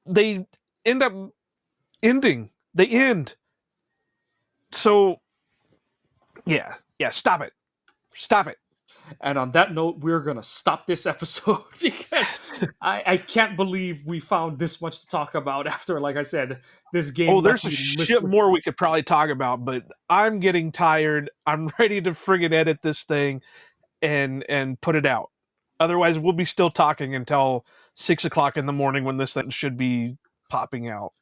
S3: They end up ending. They end. So, yeah, stop it. Stop it.
S2: And on that note, we're going to stop this episode because I can't believe we found this much to talk about after, like I said, this game.
S3: Oh, there's a shit more we could probably talk about, but I'm getting tired. I'm ready to friggin' edit this thing and put it out. Otherwise, we'll be still talking until 6 o'clock in the morning when this thing should be popping out.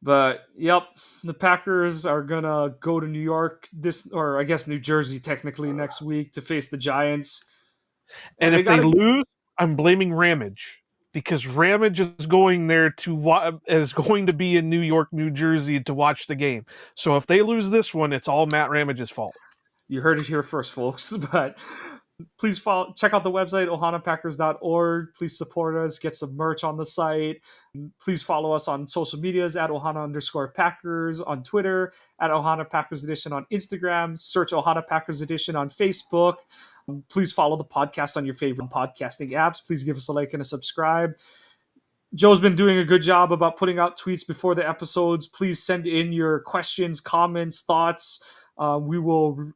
S2: But, yep, the Packers are going to go to New York or I guess New Jersey technically next week to face the Giants.
S3: And if they lose, I'm blaming Ramage. Because Ramage is going there is going to be in New York, New Jersey to watch the game. So if they lose this one, it's all Matt Ramage's fault.
S2: You heard it here first, folks. But please check out the website, ohanapackers.org. Please support us, get some merch on the site. Please follow us on social medias at Ohana_Packers on Twitter, at Ohana Packers Edition on Instagram. Search Ohana Packers Edition on Facebook. Please follow the podcast on your favorite podcasting apps. Please give us a like and a subscribe. Joe's been doing a good job about putting out tweets before the episodes. Please send in your questions, comments, thoughts. We will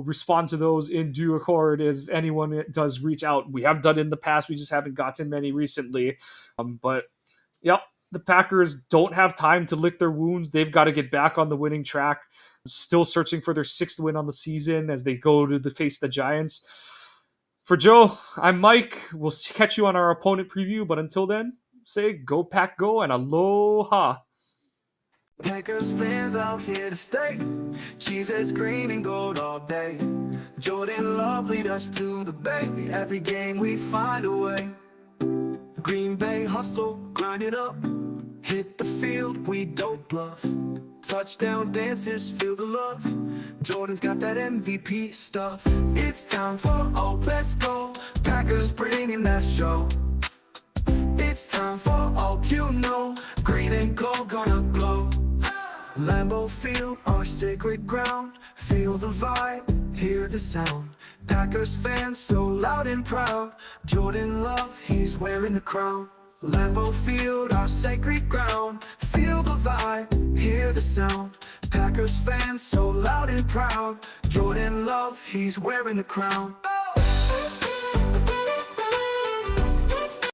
S2: respond to those in due accord as anyone does reach out. We have done it in the past. We just haven't gotten many recently. But, yep, the Packers don't have time to lick their wounds. They've got to get back on the winning track. Still searching for their 6th win on the season as they go to face the Giants. For Joe, I'm Mike. We'll catch you on our opponent preview. But until then, say go Pack Go and aloha.
S1: Packers fans out here to stay. Cheeseheads green and gold all day. Jordan Love lead us to the bay. Every game we find a way. Green Bay hustle, grind it up. Hit the field, we don't bluff. Touchdown dances, feel the love. Jordan's got that MVP stuff. It's time for let's go. Packers bringing that show. It's time for green and gold gonna glow. Lambeau Field, our sacred ground. Feel the vibe, hear the sound. Packers fans so loud and proud. Jordan Love, he's wearing the crown. Lambeau Field, our sacred ground. Feel the vibe, hear the sound. Packers fans so loud and proud. Jordan Love, he's wearing the crown.